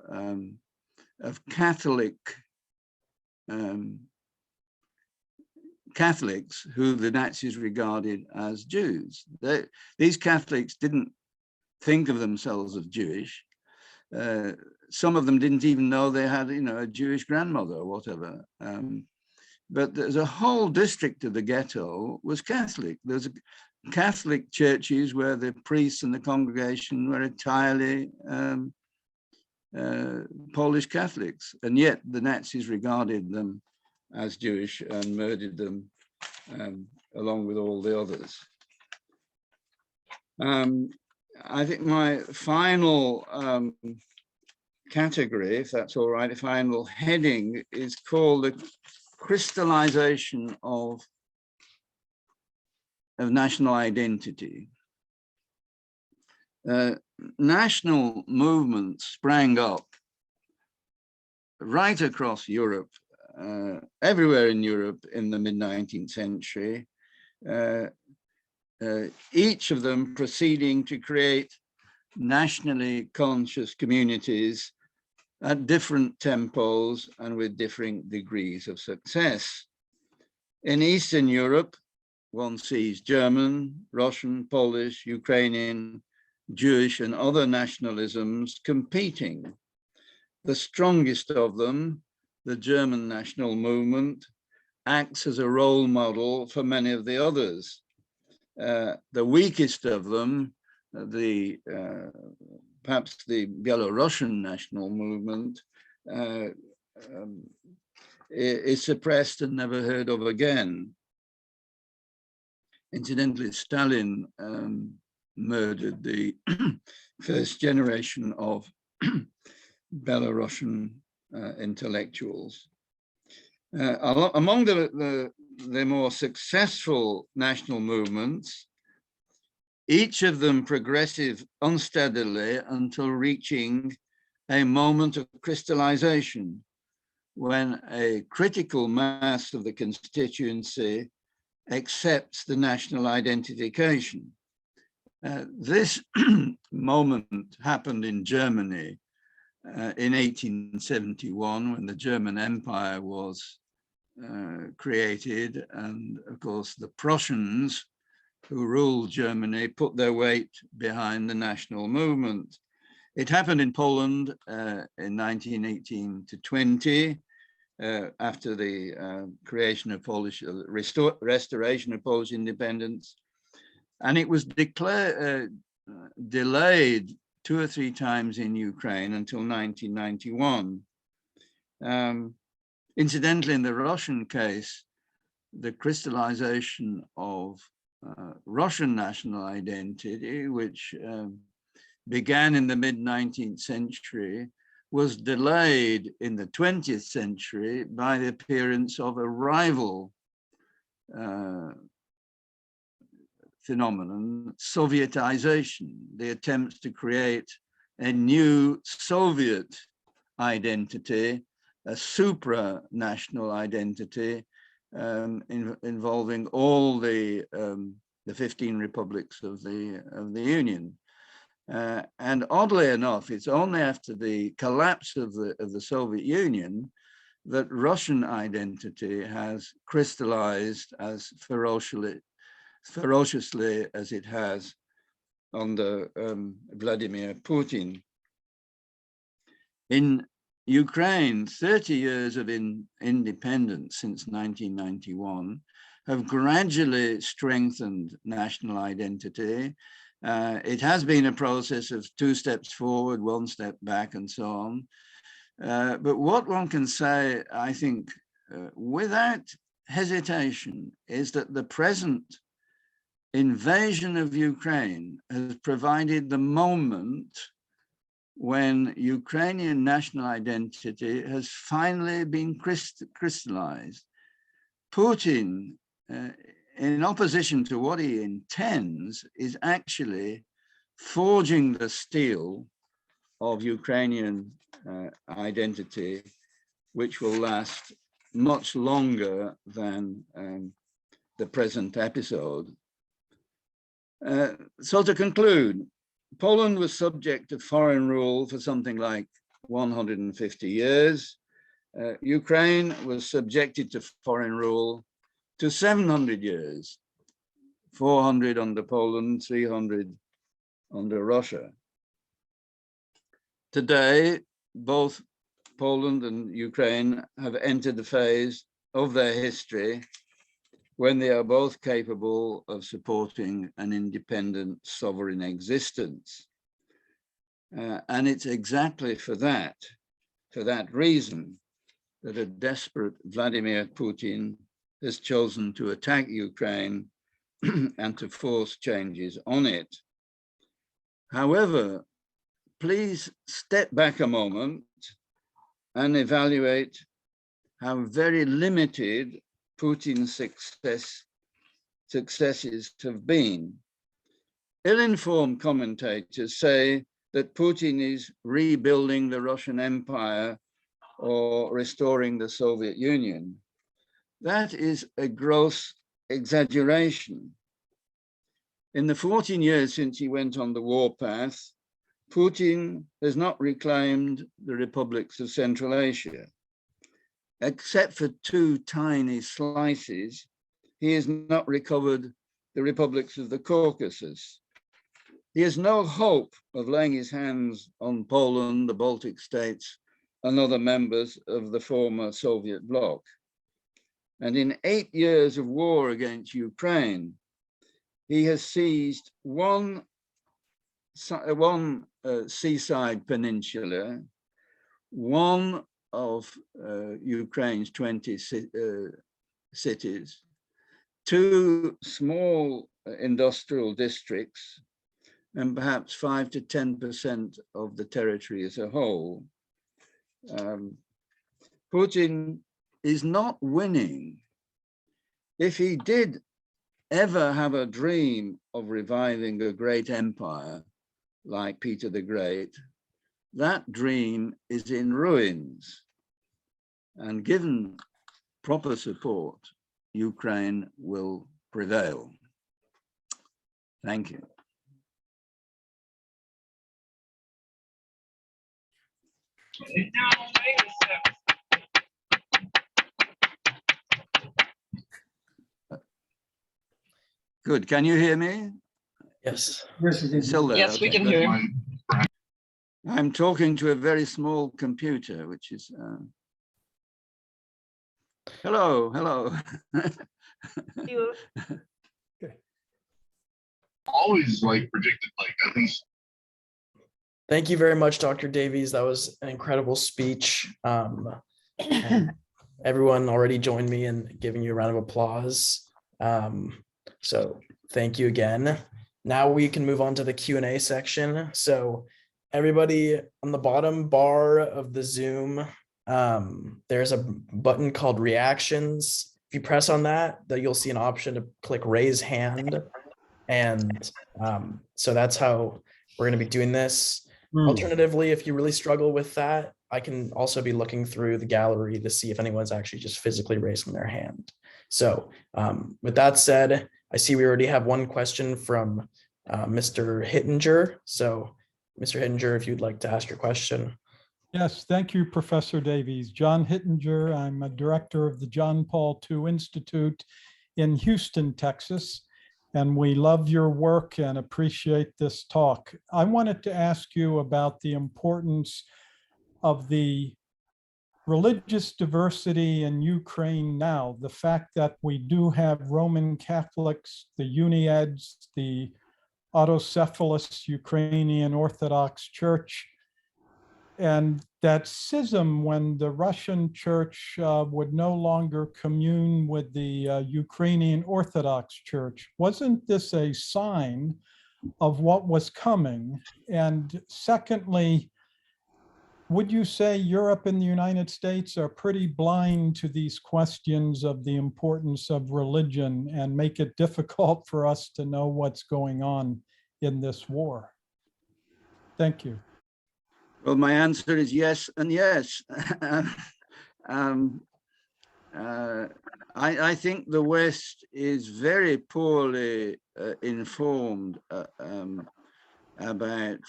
Catholics who the Nazis regarded as Jews. These Catholics didn't think of themselves as Jewish. Some of them didn't even know they had, a Jewish grandmother or whatever. but there's a whole district of the ghetto was Catholic. There's Catholic churches where the priests and the congregation were entirely Polish Catholics, and yet the Nazis regarded them as Jewish and murdered them along with all the others. I think my final category, if that's all right, final heading is called the crystallization of national identity. National movements sprang up right across Europe, everywhere in Europe in the mid-19th century, each of them proceeding to create nationally conscious communities at different tempos and with different degrees of success. In Eastern Europe, one sees German, Russian, Polish, Ukrainian, Jewish and other nationalisms competing. The strongest of them, the German national movement, acts as a role model for many of the others. The weakest of them, perhaps the Belarusian national movement, is suppressed and never heard of again. Incidentally, Stalin murdered the first generation of Belarusian intellectuals. Among the more successful national movements, each of them progressive unsteadily until reaching a moment of crystallization when a critical mass of the constituency accepts the national identification. This moment happened in Germany in 1871 when the German Empire was created, and of course the Prussians who ruled Germany put their weight behind the national movement. It happened in Poland in 1918 to 20 after the creation of Polish, restoration of Polish independence, and it was delayed 2 or 3 times in Ukraine until 1991. Incidentally, in the Russian case, the crystallization of Russian national identity, which began in the mid-19th century, was delayed in the 20th century by the appearance of a rival phenomenon, Sovietization, the attempts to create a new Soviet identity, a supranational identity involving all the 15 republics of the Union. And oddly enough, it's only after the collapse of the Soviet Union that Russian identity has crystallized as ferociously as it has under Vladimir Putin. In Ukraine, 30 years of independence since 1991 have gradually strengthened national identity. It has been a process of 2 steps forward, 1 step back, and so on. But what one can say, I think, without hesitation, is that the present invasion of Ukraine has provided the moment when Ukrainian national identity has finally been crystallized. Putin, in opposition to what he intends, is actually forging the steel of Ukrainian identity, which will last much longer than the present episode. So to conclude, Poland was subject to foreign rule for something like 150 years. Ukraine was subjected to foreign rule to 700 years, 400 under Poland, 300 under Russia. Today, both Poland and Ukraine have entered the phase of their history when they are both capable of supporting an independent sovereign existence. And it's exactly for that reason, that a desperate Vladimir Putin has chosen to attack Ukraine and to force changes on it. However, please step back a moment and evaluate how very limited Putin's successes have been. Ill-informed commentators say that Putin is rebuilding the Russian Empire or restoring the Soviet Union. That is a gross exaggeration. In the 14 years since he went on the warpath, Putin has not reclaimed the republics of Central Asia. Except for two tiny slices, he has not recovered the republics of the Caucasus. He has no hope of laying his hands on Poland, the Baltic states, and other members of the former Soviet bloc. And in 8 years of war against Ukraine, he has seized one seaside peninsula, one of Ukraine's 20 cities, 2 small industrial districts, and perhaps 5 to 10% of the territory as a whole. Putin is not winning. If he did ever have a dream of reviving a great empire like Peter the Great, that dream is in ruins. And given proper support, Ukraine will prevail. Thank you. Good. Can you hear me? Yes. Still there? Yes, Okay, we can good. hear you. I'm talking to a very small computer, which is hello. Always like predicted like at least. Thank you very much, Dr. Davies. That was an incredible speech. And everyone already joined me in giving you a round of applause. So thank you again. Now we can move on to the Q&A section. So everybody on the bottom bar of the Zoom, there's a button called reactions. If you press on that, you'll see an option to click raise hand. And so that's how we're going to be doing this. Alternatively, if you really struggle with that, I can also be looking through the gallery to see if anyone's actually just physically raising their hand. So with that said, I see we already have one question from Mr. Hittinger. So Mr. Hittinger, if you'd like to ask your question. Yes, thank you, Professor Davies. John Hittinger, I'm a director of the John Paul II Institute in Houston, Texas, and we love your work and appreciate this talk. I wanted to ask you about the importance of the religious diversity in Ukraine now, the fact that we do have Roman Catholics, the Uniads, the autocephalous Ukrainian Orthodox Church, and that schism when the Russian Church would no longer commune with the Ukrainian Orthodox Church. Wasn't this a sign of what was coming? And secondly, would you say Europe and the United States are pretty blind to these questions of the importance of religion and make it difficult for us to know what's going on in this war? Thank you. Well, my answer is yes and yes. I think the West is very poorly informed about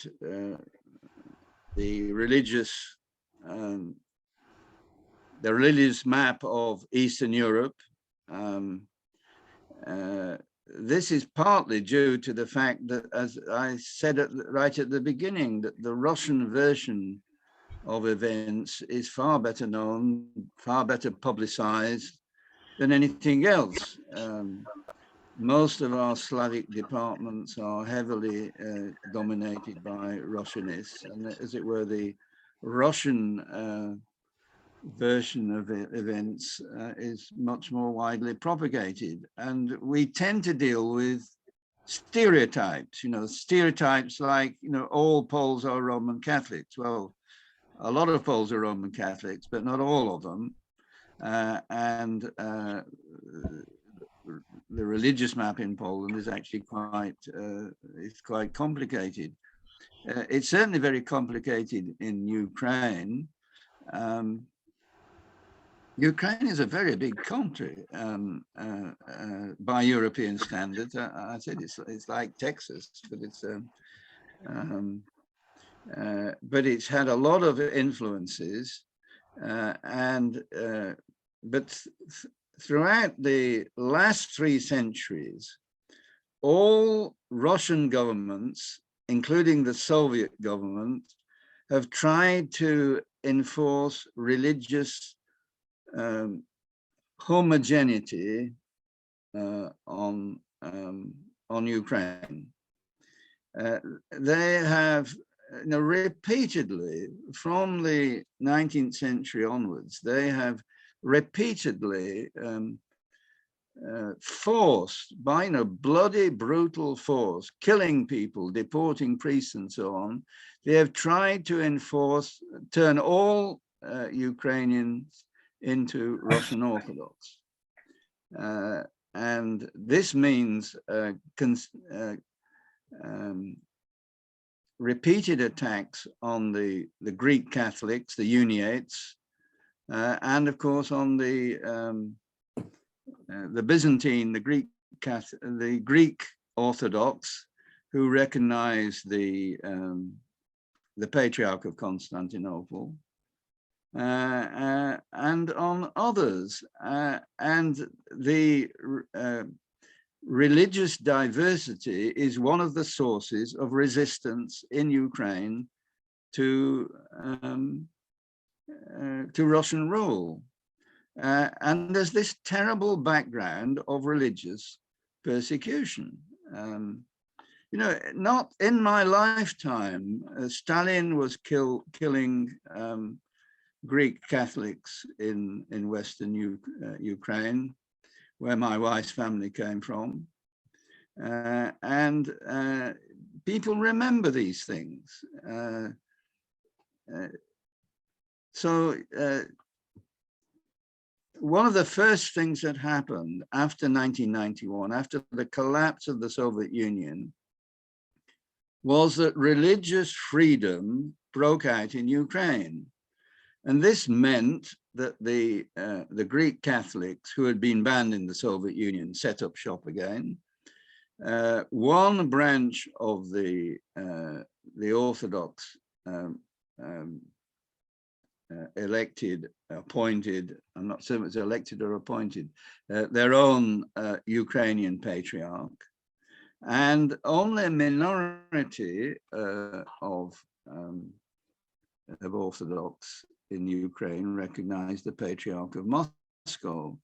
the religious map of Eastern Europe. This is partly due to the fact that, as I said right at the beginning, that the Russian version of events is far better known, far better publicized, than anything else. Most of our Slavic departments are heavily dominated by Russianists, and as it were, the Russian version of events is much more widely propagated. And we tend to deal with stereotypes, stereotypes like, all Poles are Roman Catholics. Well, a lot of Poles are Roman Catholics, but not all of them. The religious map in Poland is actually quite complicated. It's certainly very complicated in Ukraine. Ukraine is a very big country by European standards. I said it's like Texas, but it's had a lot of influences, but throughout the last 3 centuries, all Russian governments, including the Soviet government, have tried to enforce religious homogeneity on Ukraine. They have, repeatedly, from the 19th century onwards, they have repeatedly forced, by bloody, brutal force, killing people, deporting priests and so on. They have tried to turn all Ukrainians into Russian Orthodox. And this means repeated attacks on the Greek Catholics, the Uniates, and of course on the Byzantine, the Greek Orthodox, who recognize the Patriarch of Constantinople, and on others, and the religious diversity is one of the sources of resistance in Ukraine to Russian rule. And there's this terrible background of religious persecution. Not in my lifetime, Stalin was killing Greek Catholics in Western Ukraine, where my wife's family came from. And people remember these things. So one of the first things that happened after 1991, after the collapse of the Soviet Union, was that religious freedom broke out in Ukraine. And this meant that the Greek Catholics who had been banned in the Soviet Union set up shop again. One branch of the Orthodox appointed, I'm not certain it's elected or appointed, their own Ukrainian patriarch, and only a minority of Orthodox in Ukraine recognize the Patriarch of Moscow.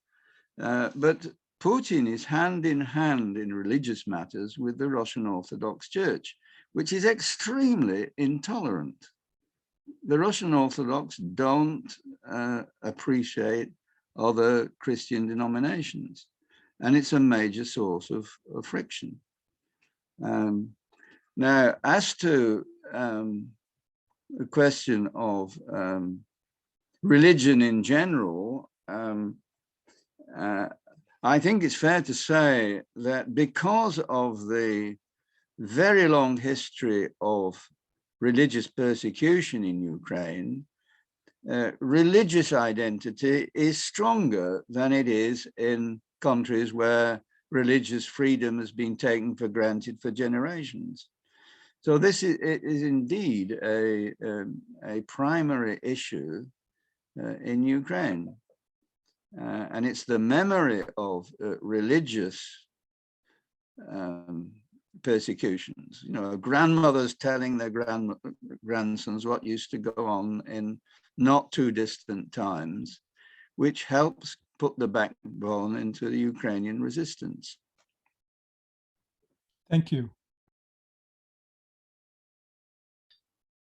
But Putin is hand in hand in religious matters with the Russian Orthodox Church, which is extremely intolerant. The Russian Orthodox don't appreciate other Christian denominations, and it's a major source of friction. Now, as to the question of religion in general, I think it's fair to say that because of the very long history of religious persecution in Ukraine, religious identity is stronger than it is in countries where religious freedom has been taken for granted for generations. So this is indeed a primary issue in Ukraine. And it's the memory of religious persecutions, grandmothers telling their grandsons what used to go on in not too distant times, which helps put the backbone into the Ukrainian resistance. Thank you.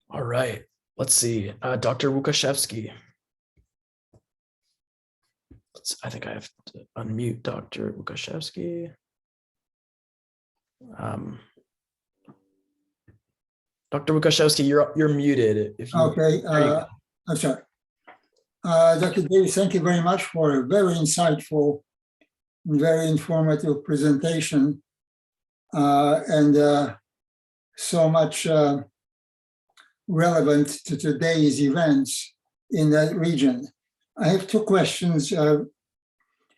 All right, let's see. Dr. Łukaszewski. I think I have to unmute Dr. Łukaszewski. Dr. Łukaszewski, you're muted. If you, Okay, I'm sorry. Dr. Davies, thank you very much for a very insightful and very informative presentation, and so much relevant to today's events in that region. I have two questions.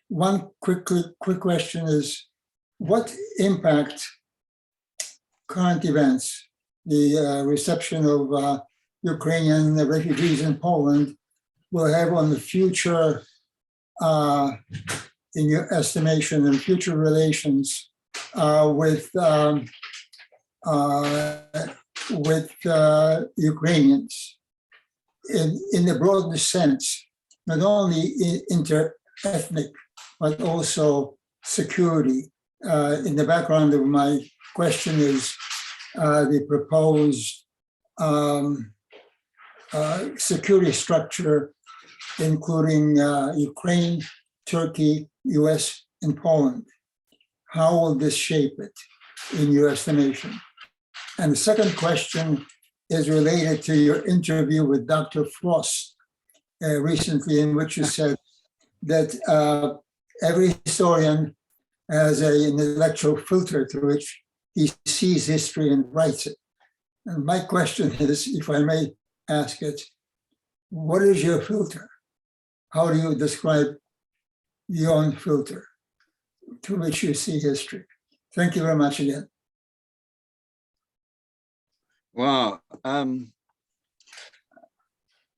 One quick question is, what impact current events, the reception of Ukrainian refugees in Poland, will have on the future, in your estimation, and future relations with Ukrainians in the broadest sense, not only inter-ethnic, but also security. In the background of my question is the proposed security structure, including Ukraine, Turkey, US, and Poland. How will this shape it in your estimation? And the second question is related to your interview with Dr. Frost recently, in which you said that every historian has an intellectual filter through which he sees history and writes it. And my question is, if I may ask it, what is your filter? How do you describe your own filter through which you see history? Thank you very much again. Wow.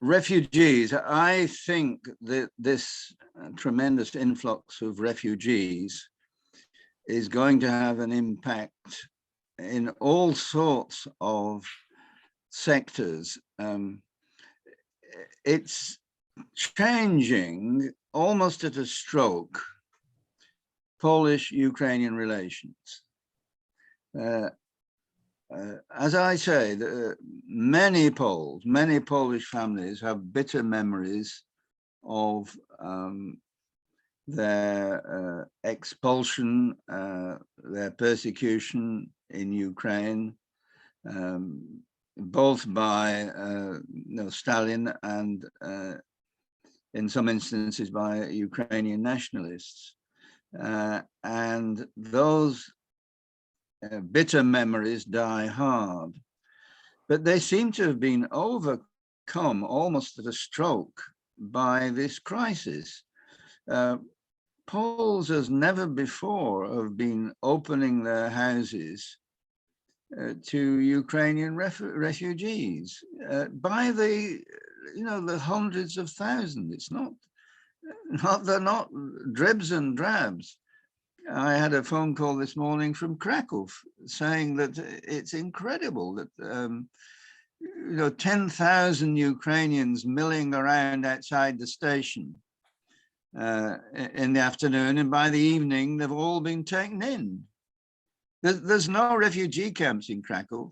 Refugees, I think that this tremendous influx of refugees is going to have an impact in all sorts of sectors. It's changing almost at a stroke Polish-Ukrainian relations. As I say, many Poles, many Polish families have bitter memories of their expulsion, their persecution in Ukraine, both by Stalin and in some instances by Ukrainian nationalists. And those bitter memories die hard, but they seem to have been overcome almost at a stroke by this crisis. Poles, as never before, have been opening their houses to Ukrainian refugees by the hundreds of thousands. It's they're not dribs and drabs. I had a phone call this morning from Krakow saying that it's incredible that 10,000 Ukrainians milling around outside the station in the afternoon, and by the evening they've all been taken in. There's no refugee camps in Krakow,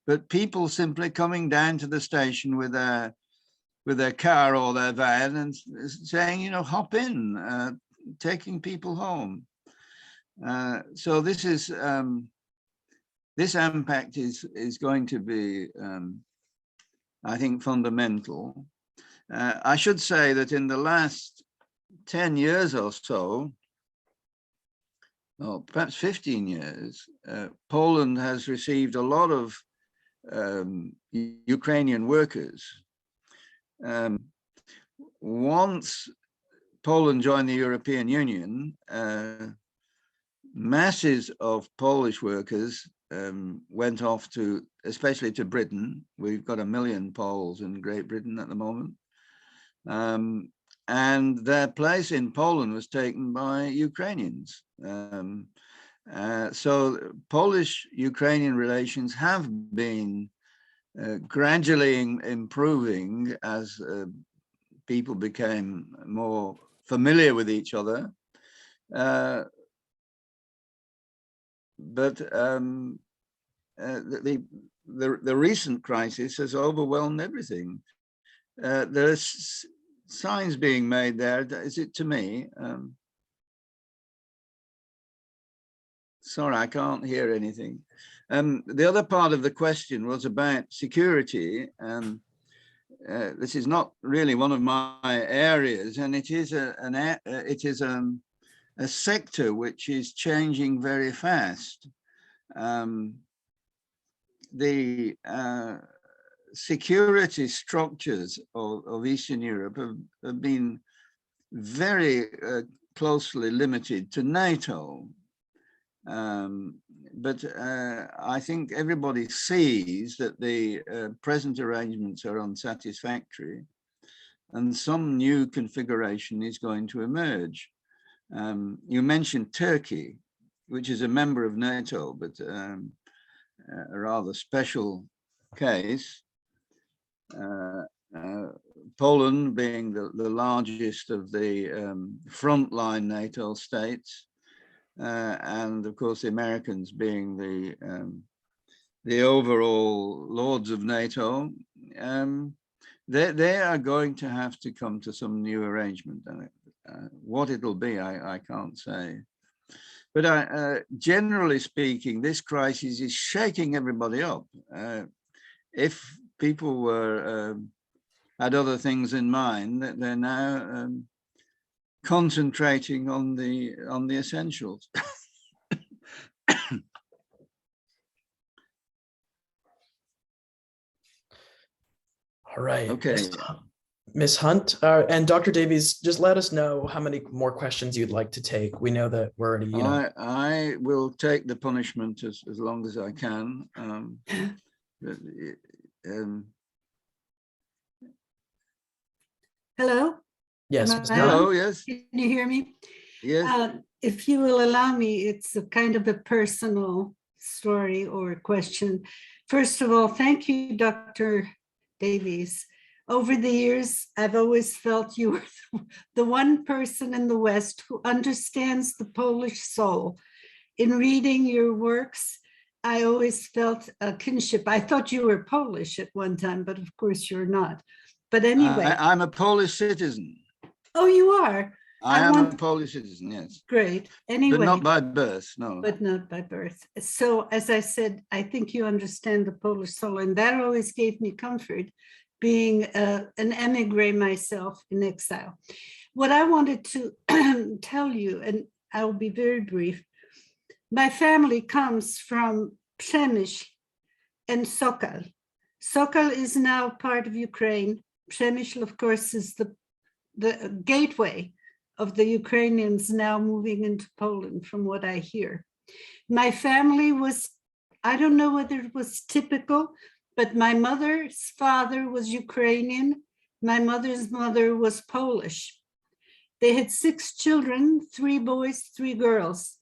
but people simply coming down to the station with their car or their van and saying, hop in, taking people home. So this impact is going to be, I think, fundamental. I should say that in the last 10 years or so, or perhaps 15 years, Poland has received a lot of Ukrainian workers. Once Poland joined the European Union, masses of Polish workers went off especially to Britain. We've got 1 million Poles in Great Britain at the moment. And their place in Poland was taken by Ukrainians. So Polish-Ukrainian relations have been gradually improving as people became more familiar with each other. But the recent crisis has overwhelmed everything. There's signs being made there. Is it to me? Sorry, I can't hear anything. The other part of the question was about security. This is not really one of my areas, and it is a sector which is changing very fast. The security structures of Eastern Europe have been very closely limited to NATO. But I think everybody sees that the present arrangements are unsatisfactory, and some new configuration is going to emerge. You mentioned Turkey, which is a member of NATO, but a rather special case. Poland being the largest of the frontline NATO states, and of course the Americans being the overall lords of NATO. They are going to have to come to some new arrangement. What it'll be, I can't say. But generally speaking, this crisis is shaking everybody up. If people were had other things in mind, that they're now concentrating on the essentials. All right. Okay. Ms. Hunt and Dr. Davies, just let us know how many more questions you'd like to take. We know that we're already, I will take the punishment as long as I can. Hello? yes. Am Ms. I Hunt. Hello, on? yes, Can you hear me? yes. If you will allow me, it's a kind of a personal story or question. First of all, thank you, Dr. Davies. Over the years, I've always felt you were the one person in the West who understands the Polish soul. In reading your works, I always felt a kinship. I thought you were Polish at one time, but of course you're not. But anyway. I'm a Polish citizen. Oh, you are? I am a Polish citizen, yes. Great. Anyway. But not by birth, no. But not by birth. So as I said, I think you understand the Polish soul, and that always gave me comfort, being an emigre myself in exile. What I wanted to tell you, and I will be very brief, my family comes from Przemyśl and Sokal. Sokal is now part of Ukraine. Przemyśl, of course, is the gateway of the Ukrainians now moving into Poland, from what I hear. My family was, I don't know whether it was typical, but my mother's father was Ukrainian. My mother's mother was Polish. They had 6 children, 3 boys, 3 girls.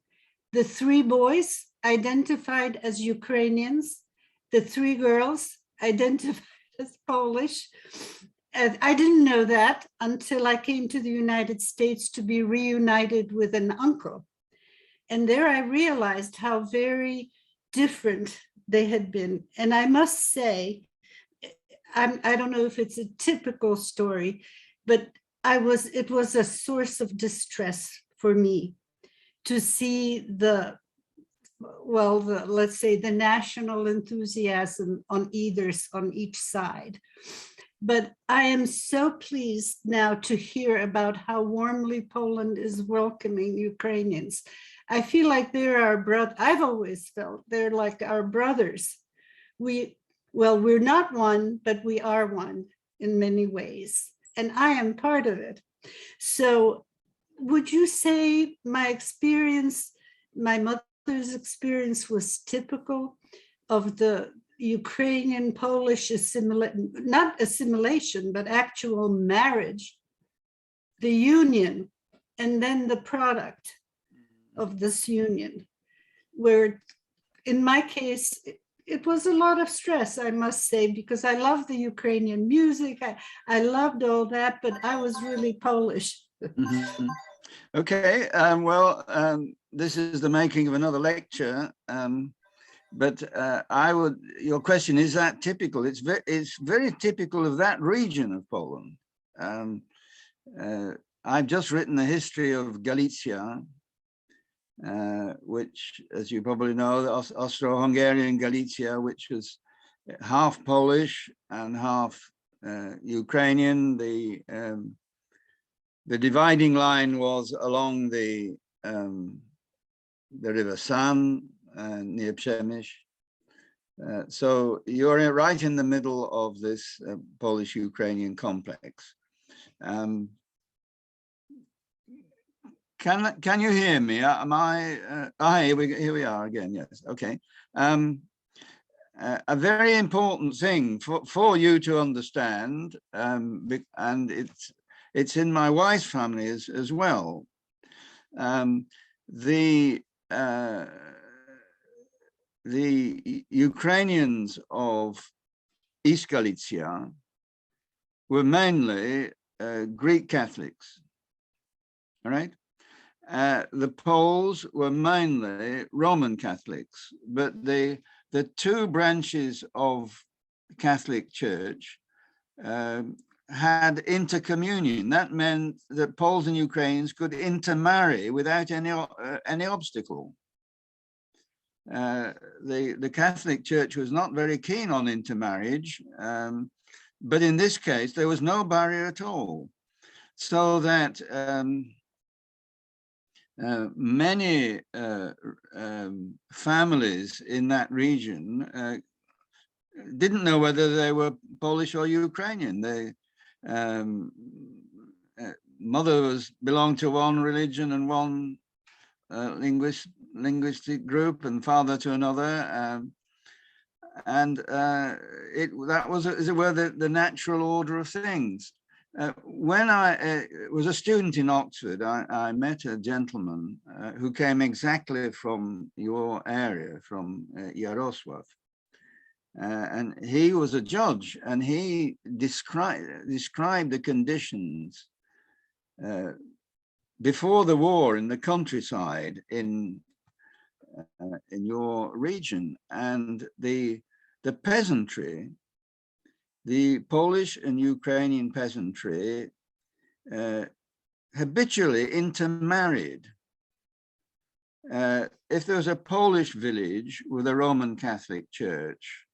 The 3 boys identified as Ukrainians. The 3 girls identified as Polish. I didn't know that until I came to the United States to be reunited with an uncle. And there I realized how very different they had been. And I must say, I don't know if it's a typical story, but it was a source of distress for me to see let's say the national enthusiasm on each side. But I am so pleased now to hear about how warmly Poland is welcoming Ukrainians. I feel like they're our brother. I've always felt they're like our brothers. We're not one, but we are one in many ways. And I am part of it. So would you say my experience, my mother's experience, was typical of the Ukrainian-Polish not assimilation, but actual marriage, the union, and then the product of this union, where in my case, it was a lot of stress, I must say, because I love the Ukrainian music. I loved all that, but I was really Polish. Mhm. Okay, this is the making of another lecture. But your question, is that typical? It's very typical of that region of Poland. I've just written the history of Galicia, which, as you probably know, the Austro-Hungarian Galicia, which was half Polish and half Ukrainian. The dividing line was along the River San near Przemyśl. So you're right in the middle of this Polish-Ukrainian complex. Can you hear me? Am I? Here we are again. Yes. Okay. A very important thing for you to understand, and it's in my wife's family as well. The Ukrainians of East Galicia were mainly Greek Catholics. All right. The Poles were mainly Roman Catholics, but the two branches of Catholic Church had intercommunion. That meant that Poles and Ukrainians could intermarry without any obstacle. The Catholic Church was not very keen on intermarriage, but in this case, there was no barrier at all. So that many families in that region didn't know whether they were Polish or Ukrainian. Mother belonged to one religion and one linguistic group, and father to another, that was, as it were, the natural order of things. When I was a student in Oxford, I met a gentleman who came exactly from your area, from Yarosław, and he was a judge, and he described the conditions before the war in the countryside in your region, and the peasantry, the Polish and Ukrainian peasantry, habitually intermarried. If there was a Polish village with a Roman Catholic church,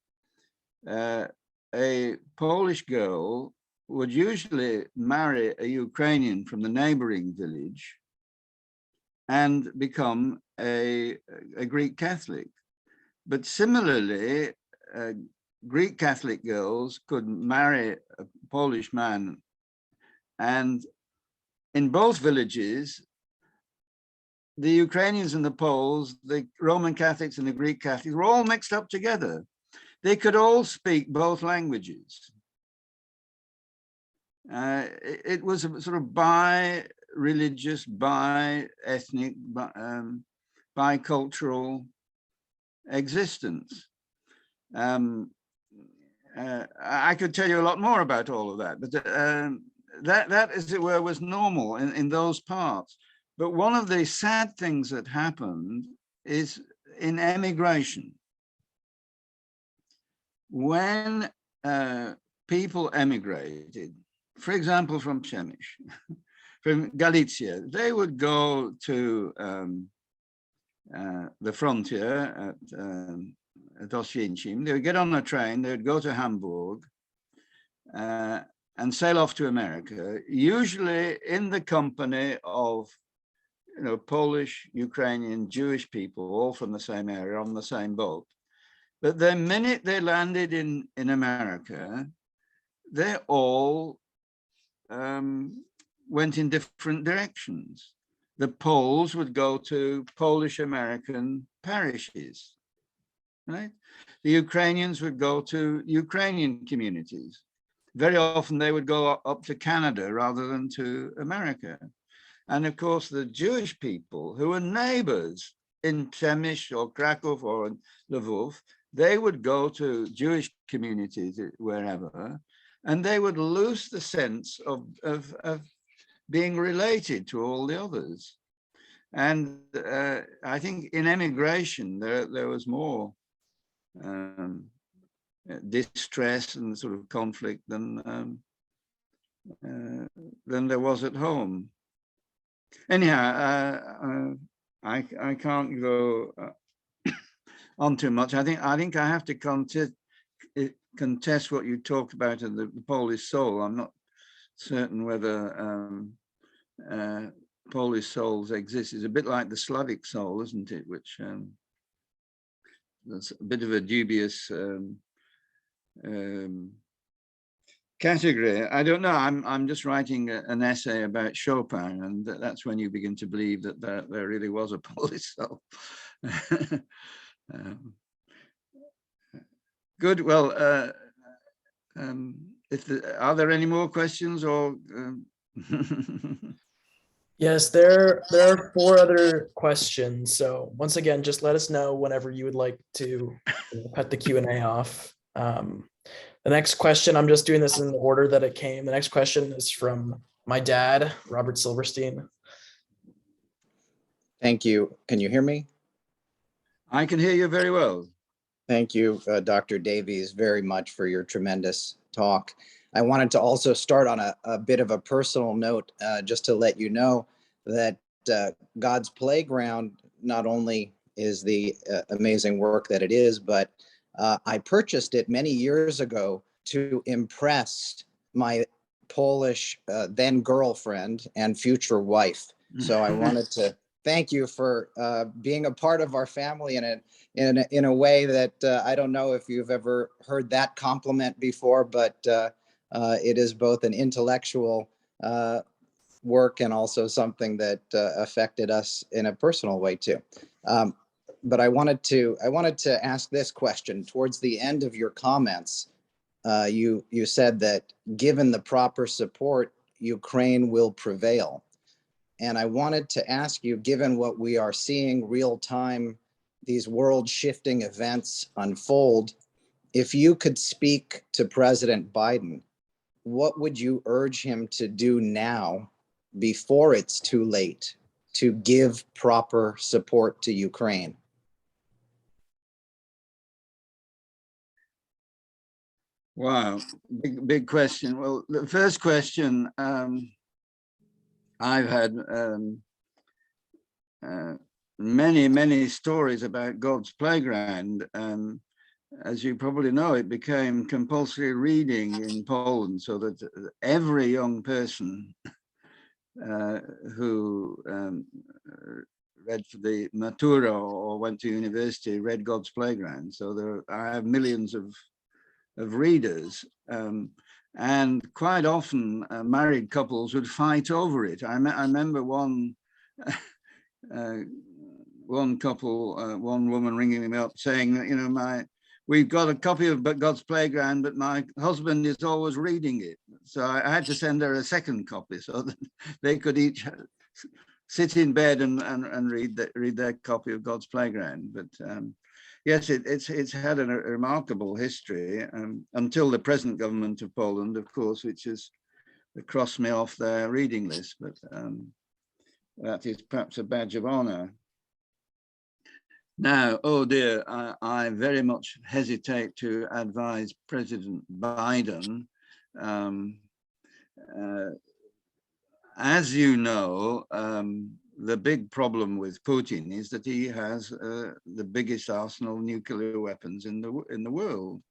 a Polish girl would usually marry a Ukrainian from the neighboring village and become a Greek Catholic. But similarly, Greek Catholic girls could marry a Polish man, and in both villages, the Ukrainians and the Poles, the Roman Catholics and the Greek Catholics were all mixed up together. They could all speak both languages. It was a sort of bi-religious, bi-ethnic, bi-cultural existence. I could tell you a lot more about all of that, but that, as it were, was normal in those parts. But one of the sad things that happened is in emigration. When people emigrated, for example, from Przemyśl, from Galicia, they would go to the frontier at Oświęcim. They would get on a train, they would go to Hamburg and sail off to America, usually in the company of Polish, Ukrainian, Jewish people, all from the same area on the same boat. But the minute they landed in America, they all went in different directions. The Poles would go to Polish-American parishes, right? The Ukrainians would go to Ukrainian communities. Very often they would go up to Canada rather than to America. And of course, the Jewish people who were neighbors in Przemyśl or Krakow or Lvov, they would go to Jewish communities wherever, and they would lose the sense of being related to all the others. And I think in emigration, there was more distress and sort of conflict than there was at home. Anyhow, I can't go on too much. I think I have to contest what you talked about in the Polish soul. I'm not certain whether Polish souls exist. It's a bit like the Slavic soul, isn't it? Which that's a bit of a dubious category. I don't know. I'm just writing an essay about Chopin, and that's when you begin to believe that there really was a Polish soul. Good. Well, are there any more questions or? Yes, there are 4 other questions. So once again, just let us know whenever you would like to cut the Q&A off. The next question, I'm just doing this in the order that it came. The next question is from my dad, Robert Silverstein. Thank you. Can you hear me? I can hear you very well. Thank you, Dr. Davies, very much for your tremendous talk. I wanted to also start on a bit of a personal note, just to let you know that God's Playground not only is the amazing work that it is, but I purchased it many years ago to impress my Polish then girlfriend and future wife. So I wanted to thank you for being a part of our family in a way that I don't know if you've ever heard that compliment before, but it is both an intellectual work and also something that affected us in a personal way too. But I wanted to ask this question. Towards the end of your comments, you said that given the proper support, Ukraine will prevail. And I wanted to ask you, given what we are seeing real time, these world shifting events unfold, if you could speak to President Biden, what would you urge him to do now before it's too late to give proper support to Ukraine? Wow, big question. Well, the first question, I've had many stories about God's Playground. As you probably know, it became compulsory reading in Poland, so that every young person who read for the Matura or went to university read God's Playground. So I have millions of readers. And quite often married couples would fight over it. I remember one couple, one woman ringing me up saying that, you know, we've got a copy of God's Playground, but my husband is always reading it. So I had to send her a second copy so that they could each sit in bed and read their copy of God's Playground. But yes, it's had a remarkable history until the present government of Poland, of course, which has crossed me off their reading list. But that is perhaps a badge of honor. Now, oh dear, I very much hesitate to advise President Biden. As you know, the big problem with Putin is that he has the biggest arsenal of nuclear weapons in the world.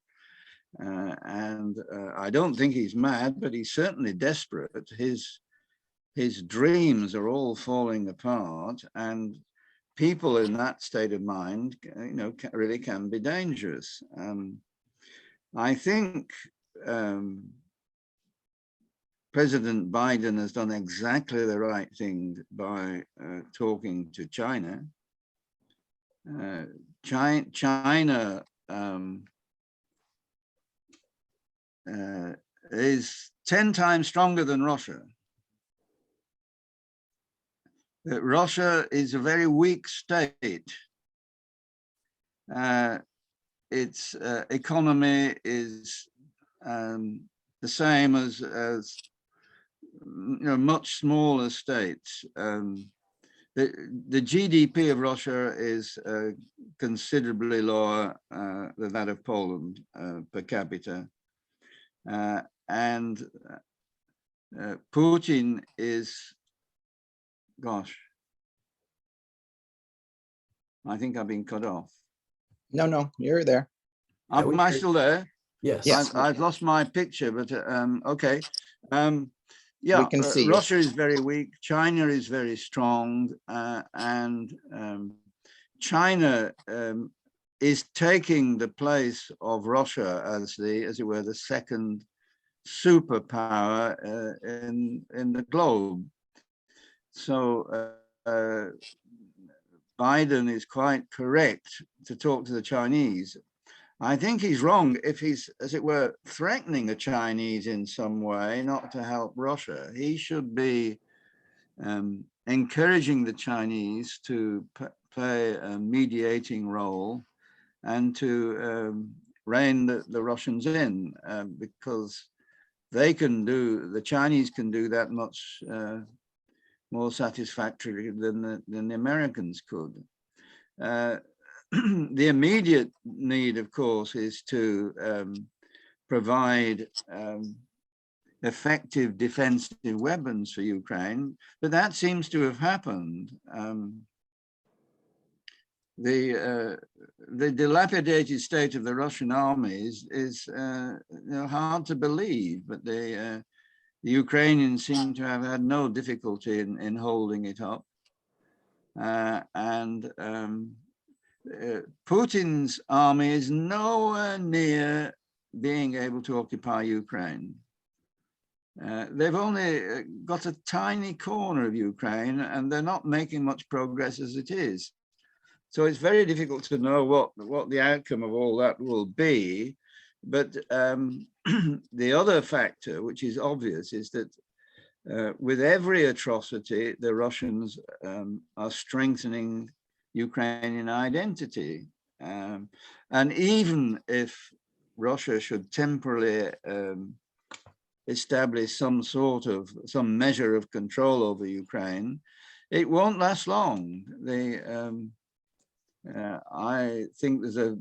And I don't think he's mad, but he's certainly desperate. His dreams are all falling apart, and people in that state of mind, you know, really can be dangerous. I think President Biden has done exactly the right thing by talking to China. China is 10 times stronger than Russia. Russia is a very weak state. its economy is the same as much smaller states. The GDP of Russia is considerably lower than that of Poland per capita. And Putin is, gosh, I think I've been cut off. No, you're there. Am I still there? Yes. Yes. I've lost my picture, but okay. Yeah, We can see you. Russia is very weak. China is very strong, and China is taking the place of Russia as it were, the second superpower in the globe. So Biden is quite correct to talk to the Chinese. I think he's wrong if he's, as it were, threatening the Chinese in some way, not to help Russia. He should be encouraging the Chinese to play a mediating role and to rein the Russians in, because the Chinese can do that much more satisfactorily than the Americans could. The immediate need, of course, is to provide effective defensive weapons for Ukraine, but that seems to have happened. The dilapidated state of the Russian army is hard to believe, but the Ukrainians seem to have had no difficulty in holding it up. Putin's army is nowhere near being able to occupy Ukraine. They've only got a tiny corner of Ukraine, and they're not making much progress as it is. So it's very difficult to know what the outcome of all that will be. But the other factor, which is obvious, is that with every atrocity, the Russians are strengthening Ukrainian identity. And even if Russia should temporarily establish some measure of control over Ukraine, it won't last long. I think there's a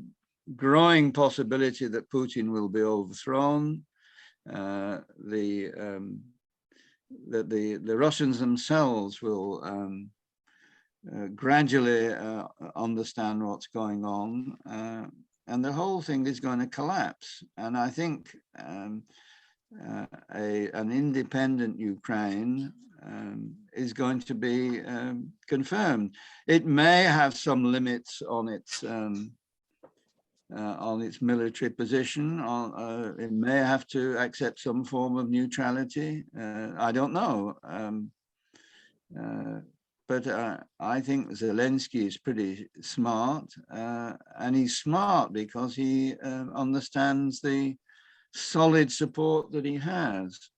growing possibility that Putin will be overthrown. That the Russians themselves will gradually understand what's going on, and the whole thing is going to collapse. And I think an independent Ukraine is going to be confirmed. It may have some limits on its military position. It may have to accept some form of neutrality. I don't know. But I think Zelensky is pretty smart, and he's smart because he understands the solid support that he has.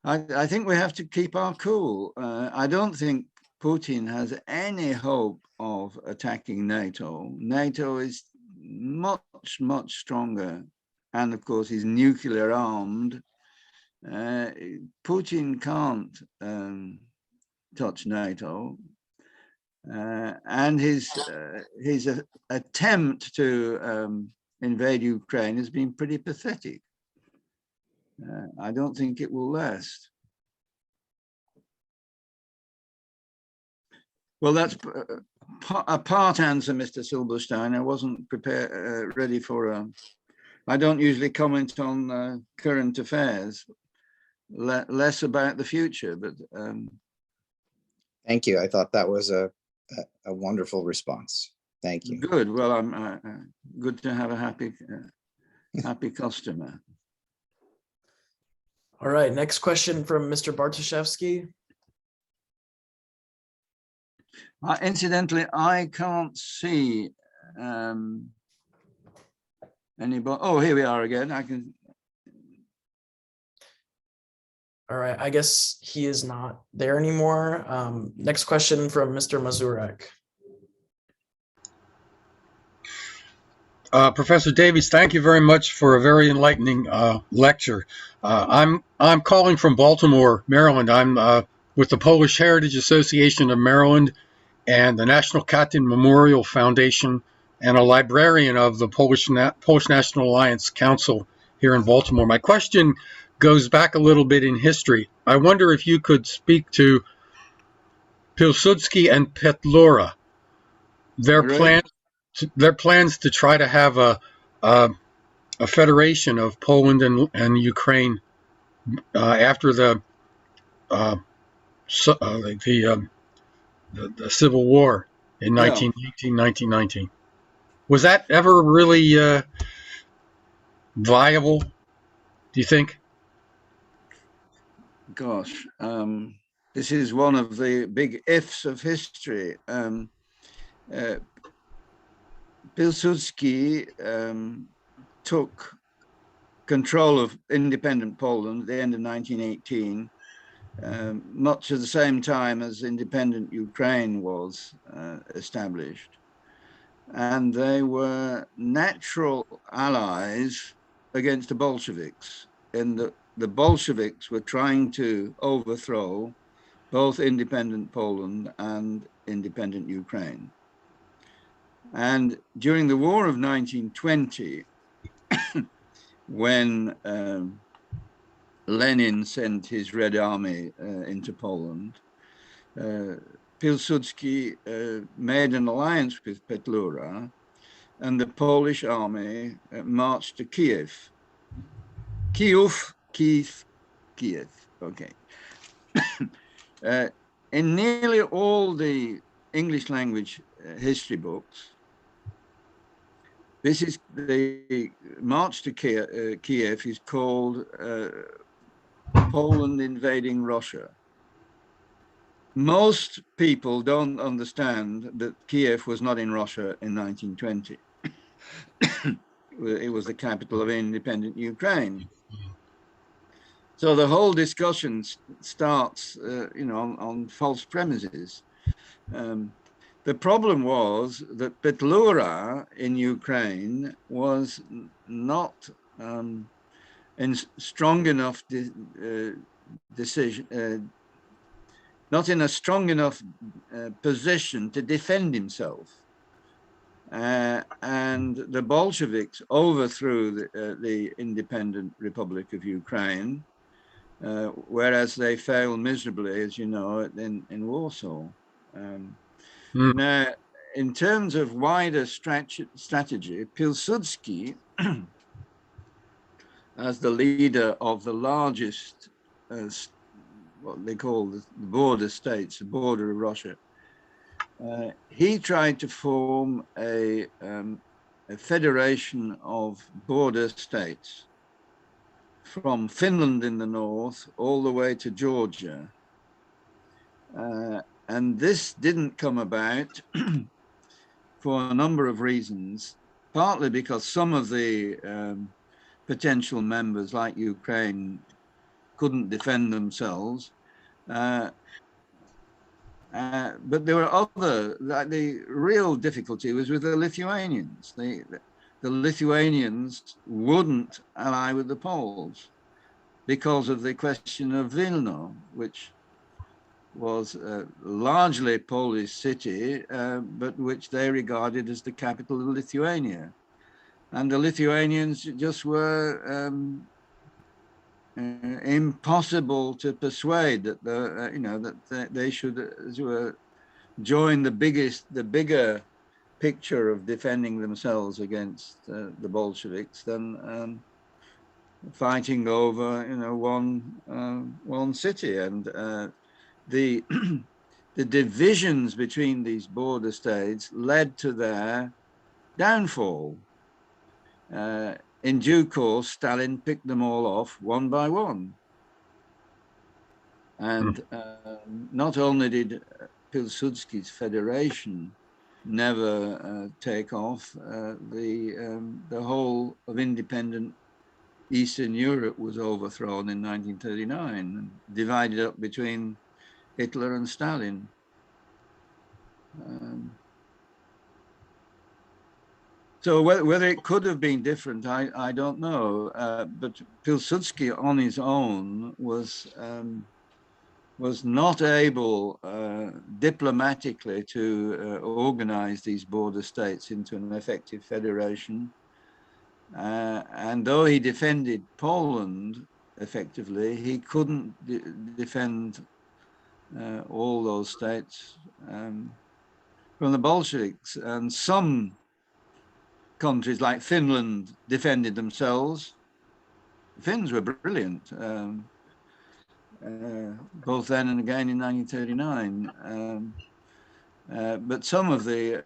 I think we have to keep our cool. I don't think Putin has any hope of attacking NATO. NATO is much, much stronger, and of course he's nuclear armed. Putin can't touch NATO, and his attempt to invade Ukraine has been pretty pathetic. I don't think it will last. Well, that's a part answer, Mr. Silberstein. I wasn't ready for I don't usually comment on current affairs, less about the future, but. Thank you. I thought that was a wonderful response. Thank you. Good. Well, I'm good to have a happy customer. All right, next question from Mr. Bartoszewski. Incidentally, I can't see anybody. Oh, here we are again. I can. All right, I guess he is not there anymore. Next question from Mr. Mazurek. Professor Davies, thank you very much for a very enlightening lecture. I'm calling from Baltimore, Maryland. I'm with the Polish Heritage Association of Maryland and the National Katyn Memorial Foundation, and a librarian of the Polish National Alliance Council here in Baltimore. My question goes back a little bit in history. I wonder if you could speak to Pilsudski and Petlura, their Right. plans to try to have a federation of Poland and Ukraine after uh, the Civil War in Yeah. 1919. Was that ever really viable, do you think? Gosh, this is one of the big ifs of history. Pilsudski took control of independent Poland at the end of 1918, much at the same time as independent Ukraine was established. And they were natural allies against the Bolsheviks, in that the Bolsheviks were trying to overthrow both independent Poland and independent Ukraine. And during the War of 1920, when Lenin sent his Red Army into Poland, Pilsudski made an alliance with Petlura, and the Polish army marched to Kiev. Kiev, okay. In nearly all the English language history books, the march to Kiev is called Poland invading Russia. Most people don't understand that Kiev was not in Russia in 1920. It was the capital of independent Ukraine. So the whole discussion starts, on false premises. The problem was that Petlura in Ukraine was not in strong enough not in a strong enough position to defend himself. And the Bolsheviks overthrew the independent Republic of Ukraine, whereas they failed miserably, as you know, in Warsaw. Now, in terms of wider strategy, Pilsudski, as the leader of the largest, what they call the border states, the border of Russia, he tried to form a federation of border states from Finland in the north all the way to Georgia. And this didn't come about for a number of reasons, partly because some of the potential members, like Ukraine, couldn't defend themselves. But there were other, like the real difficulty was with the Lithuanians. The Lithuanians wouldn't ally with the Poles because of the question of Vilna, which was largely a Polish city, but which they regarded as the capital of Lithuania. And the Lithuanians just were impossible to persuade that that they should join the bigger picture of defending themselves against the Bolsheviks than fighting over one city. And the the divisions between these border states led to their downfall. In due course, Stalin picked them all off one by one. And not only did Pilsudski's federation never take off, the whole of independent Eastern Europe was overthrown in 1939 and divided up between Hitler and Stalin. So whether it could have been different, I don't know. But Pilsudski on his own was not able diplomatically to organize these border states into an effective federation. And though he defended Poland effectively, he couldn't defend all those states from the Bolsheviks. And some countries like Finland defended themselves. The Finns were brilliant, both then and again in 1939. But some of the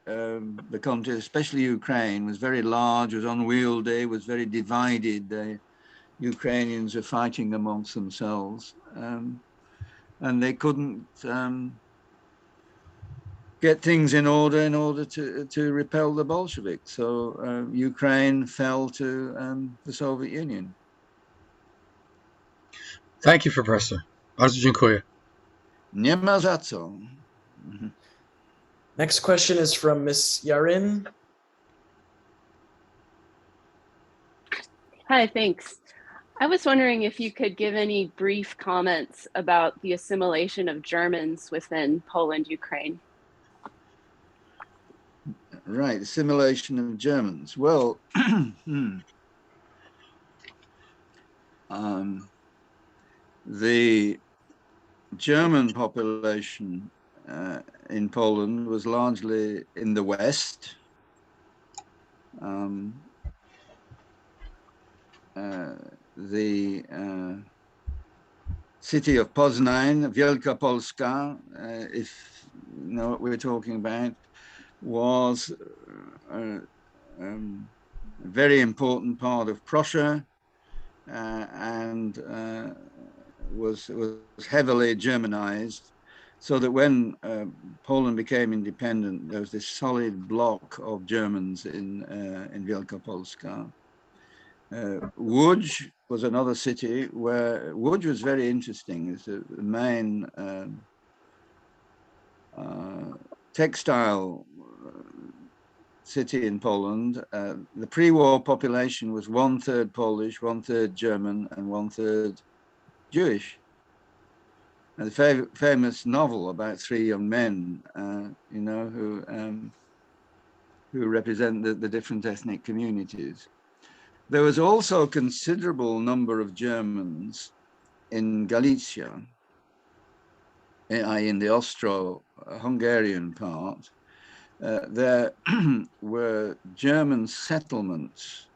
countries, especially Ukraine, was very large, was unwieldy, was very divided. The Ukrainians were fighting amongst themselves, and they couldn't get things in order to repel the Bolsheviks. So Ukraine fell to the Soviet Union. Thank you, Professor. Bardzo dziękuję. Nie ma za co. Next question is from Miss Yarin. Hi, thanks. I was wondering if you could give any brief comments about the assimilation of Germans within Poland, Ukraine. Right, assimilation of Germans. Well, the German population in Poland was largely in the West. The city of Poznań, Wielka Polska, if you know what we're talking about, was a very important part of Prussia and was heavily Germanized, so that when Poland became independent, there was this solid block of Germans in Wielka Polska. Łódź was another city where Łódź was very interesting. It's the main textile city in Poland. The pre-war population was 1/3 Polish, 1/3 German, and 1/3 Jewish. And the famous novel about three young men, you know, who represent the different ethnic communities. There was also a considerable number of Germans in Galicia, in the Austro-Hungarian part. There were German settlements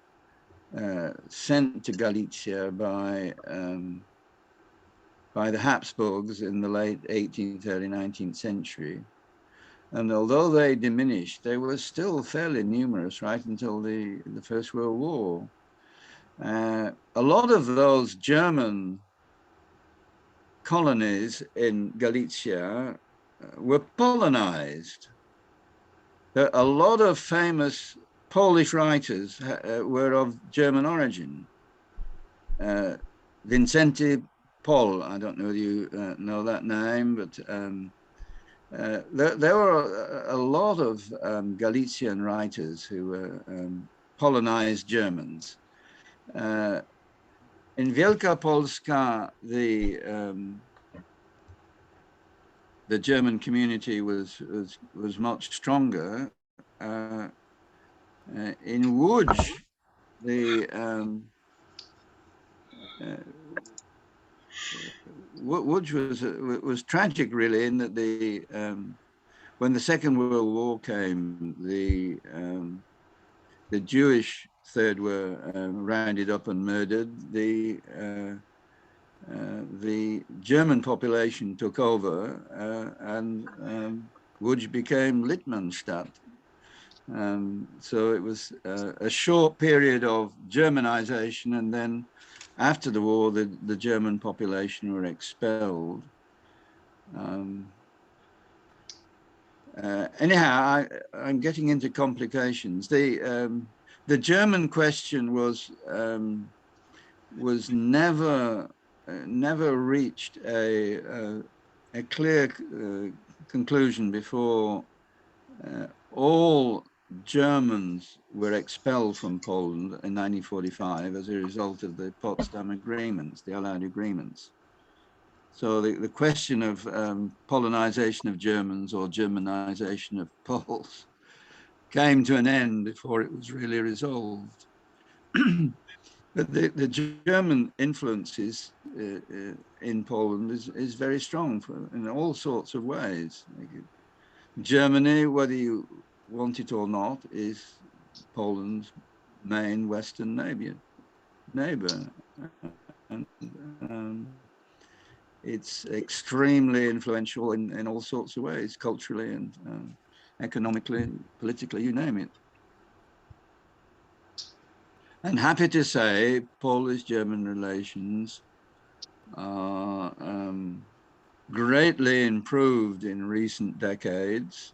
sent to Galicia by the Habsburgs in the late 18th, early 19th century. And although they diminished, they were still fairly numerous right until the First World War. A lot of those German colonies in Galicia were Polonized. A lot of famous Polish writers were of German origin. Wincenty Pol, I don't know if you know that name, but there were a lot of Galician writers who were Polonized Germans. In Wielka Polska, the German community was much stronger. In Łódź, Łódź was tragic, really, in that when the Second World War came, the Jewish third were rounded up and murdered. The German population took over, and Łódź became Littmannstadt. So it was a short period of Germanization, and then after the war, the German population were expelled. Anyhow, I'm getting into complications. The German question was never reached a clear conclusion before all Germans were expelled from Poland in 1945 as a result of the Potsdam agreements, the Allied agreements. So the question of Polonization of Germans or Germanization of Poles came to an end before it was really resolved. But the German influences in Poland is very strong in all sorts of ways. Germany, whether you want it or not, is Poland's main Western neighbor. And it's extremely influential in all sorts of ways, culturally and economically, politically, you name it. And happy to say, Polish-German relations are greatly improved in recent decades,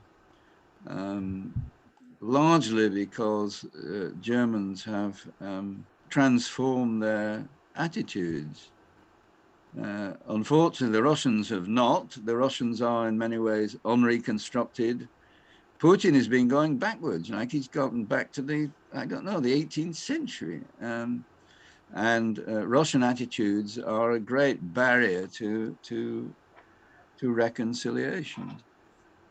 largely because Germans have transformed their attitudes. Unfortunately, the Russians have not. The Russians are in many ways unreconstructed. Putin has been going backwards, like he's gotten back to the, I don't know, the 18th century. And Russian attitudes are a great barrier to reconciliation.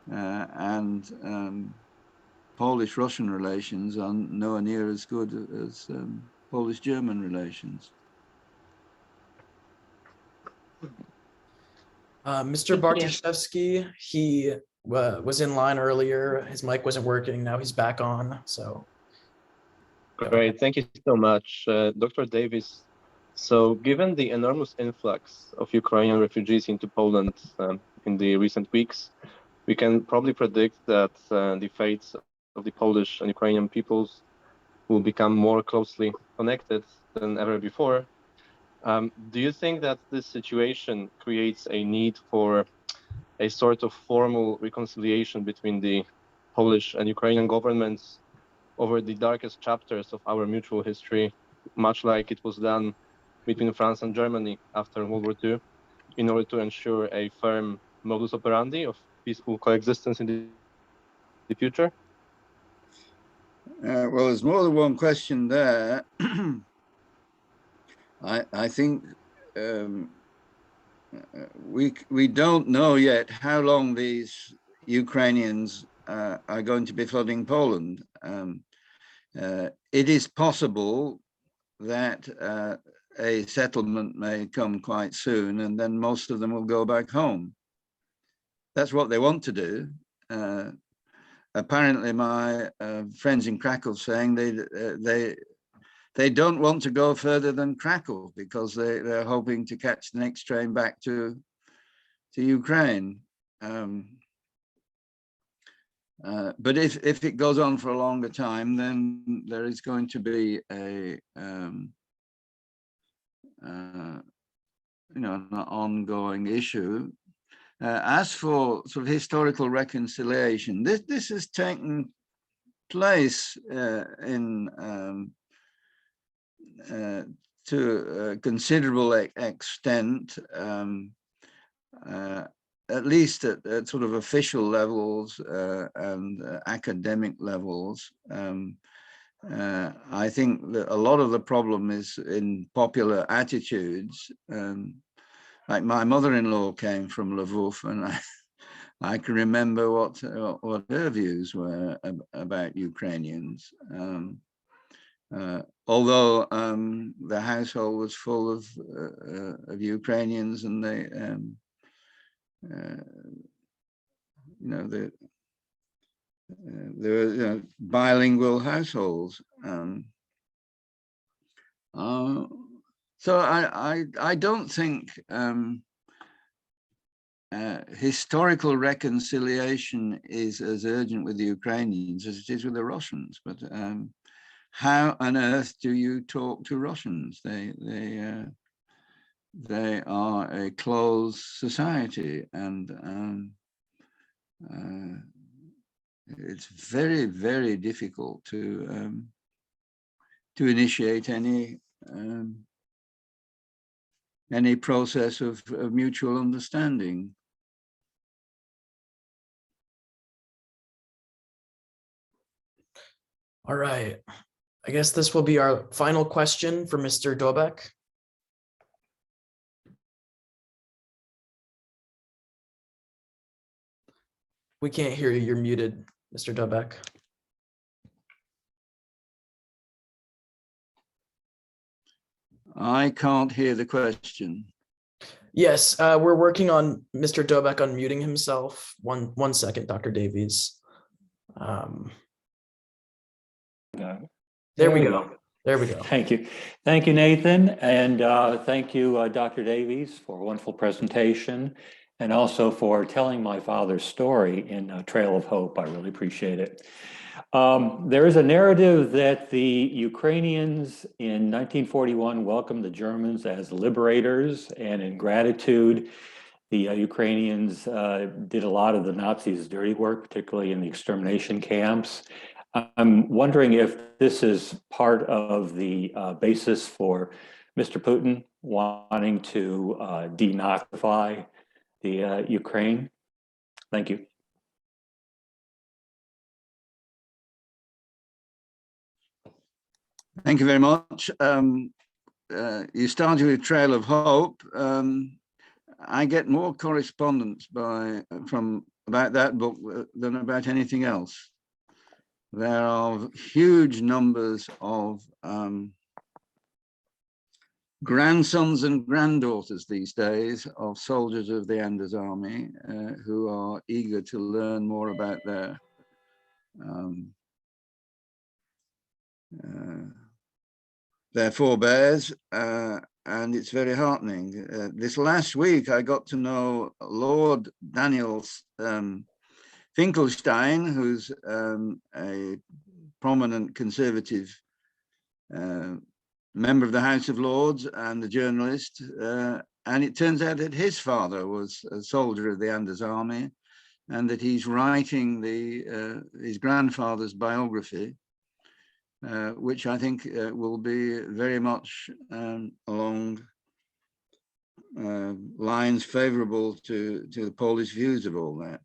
And Polish-Russian relations are nowhere near as good as Polish-German relations. Mr. Bartoszewski, he was in line earlier. His mic wasn't working. Now he's back on. So. Great. Thank you so much, Dr. Davies. So given the enormous influx of Ukrainian refugees into Poland in the recent weeks, we can probably predict that the fates of the Polish and Ukrainian peoples will become more closely connected than ever before. Do you think that this situation creates a need for a sort of formal reconciliation between the Polish and Ukrainian governments over the darkest chapters of our mutual history, much like it was done between France and Germany after World War II, in order to ensure a firm modus operandi of peaceful coexistence in the future? Well, there's more than one question there. I think we don't know yet how long these Ukrainians are going to be flooding Poland. It is possible that a settlement may come quite soon, and then most of them will go back home. That's what they want to do. Apparently, my friends in Krakow saying they don't want to go further than Krakow because they're hoping to catch the next train back to Ukraine. But if it goes on for a longer time, then there is going to be an ongoing issue. As for sort of historical reconciliation, this has taken place to a considerable extent, at least at sort of official levels and academic levels. I think that a lot of the problem is in popular attitudes. Like my mother-in-law came from Lvov, and I can remember what her views were about Ukrainians. Although the household was full of Ukrainians, and they, there were bilingual households. So I don't think historical reconciliation is as urgent with the Ukrainians as it is with the Russians. But how on earth do you talk to Russians? They are a closed society, and it's very, very difficult to initiate any process of mutual understanding. All right. I guess this will be our final question for Mr. Dobek. We can't hear you. You're muted, Mr. Dobek. I can't hear the question. Yes, we're working on Mr. Dobek unmuting himself. One second, Dr. Davies. There we go. There we go. Thank you. Thank you, Nathan. And thank you, Dr. Davies, for a wonderful presentation and also for telling my father's story in Trail of Hope. I really appreciate it. There is a narrative that the Ukrainians in 1941 welcomed the Germans as liberators, and in gratitude, the Ukrainians did a lot of the Nazis' dirty work, particularly in the extermination camps. I'm wondering if this is part of the basis for Mr. Putin wanting to denazify the Ukraine. Thank you. Thank you very much. You started with Trail of Hope. I get more correspondence about that book than about anything else. There are huge numbers of grandsons and granddaughters these days of soldiers of the Anders Army who are eager to learn more about their forebears, and it's very heartening. This last week, I got to know Lord Daniel Finkelstein, who's a prominent conservative member of the House of Lords and a journalist. And it turns out that his father was a soldier of the Anders Army, and that he's writing his grandfather's biography, which I think will be very much along lines favorable to the Polish views of all that.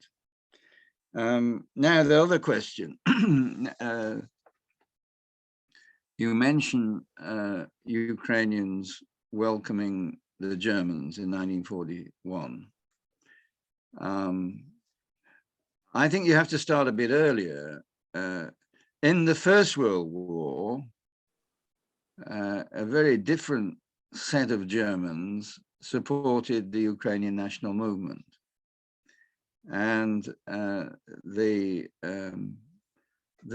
Now, the other question. You mentioned Ukrainians welcoming the Germans in 1941. I think you have to start a bit earlier. In the First World War, a very different set of Germans supported the Ukrainian national movement. And the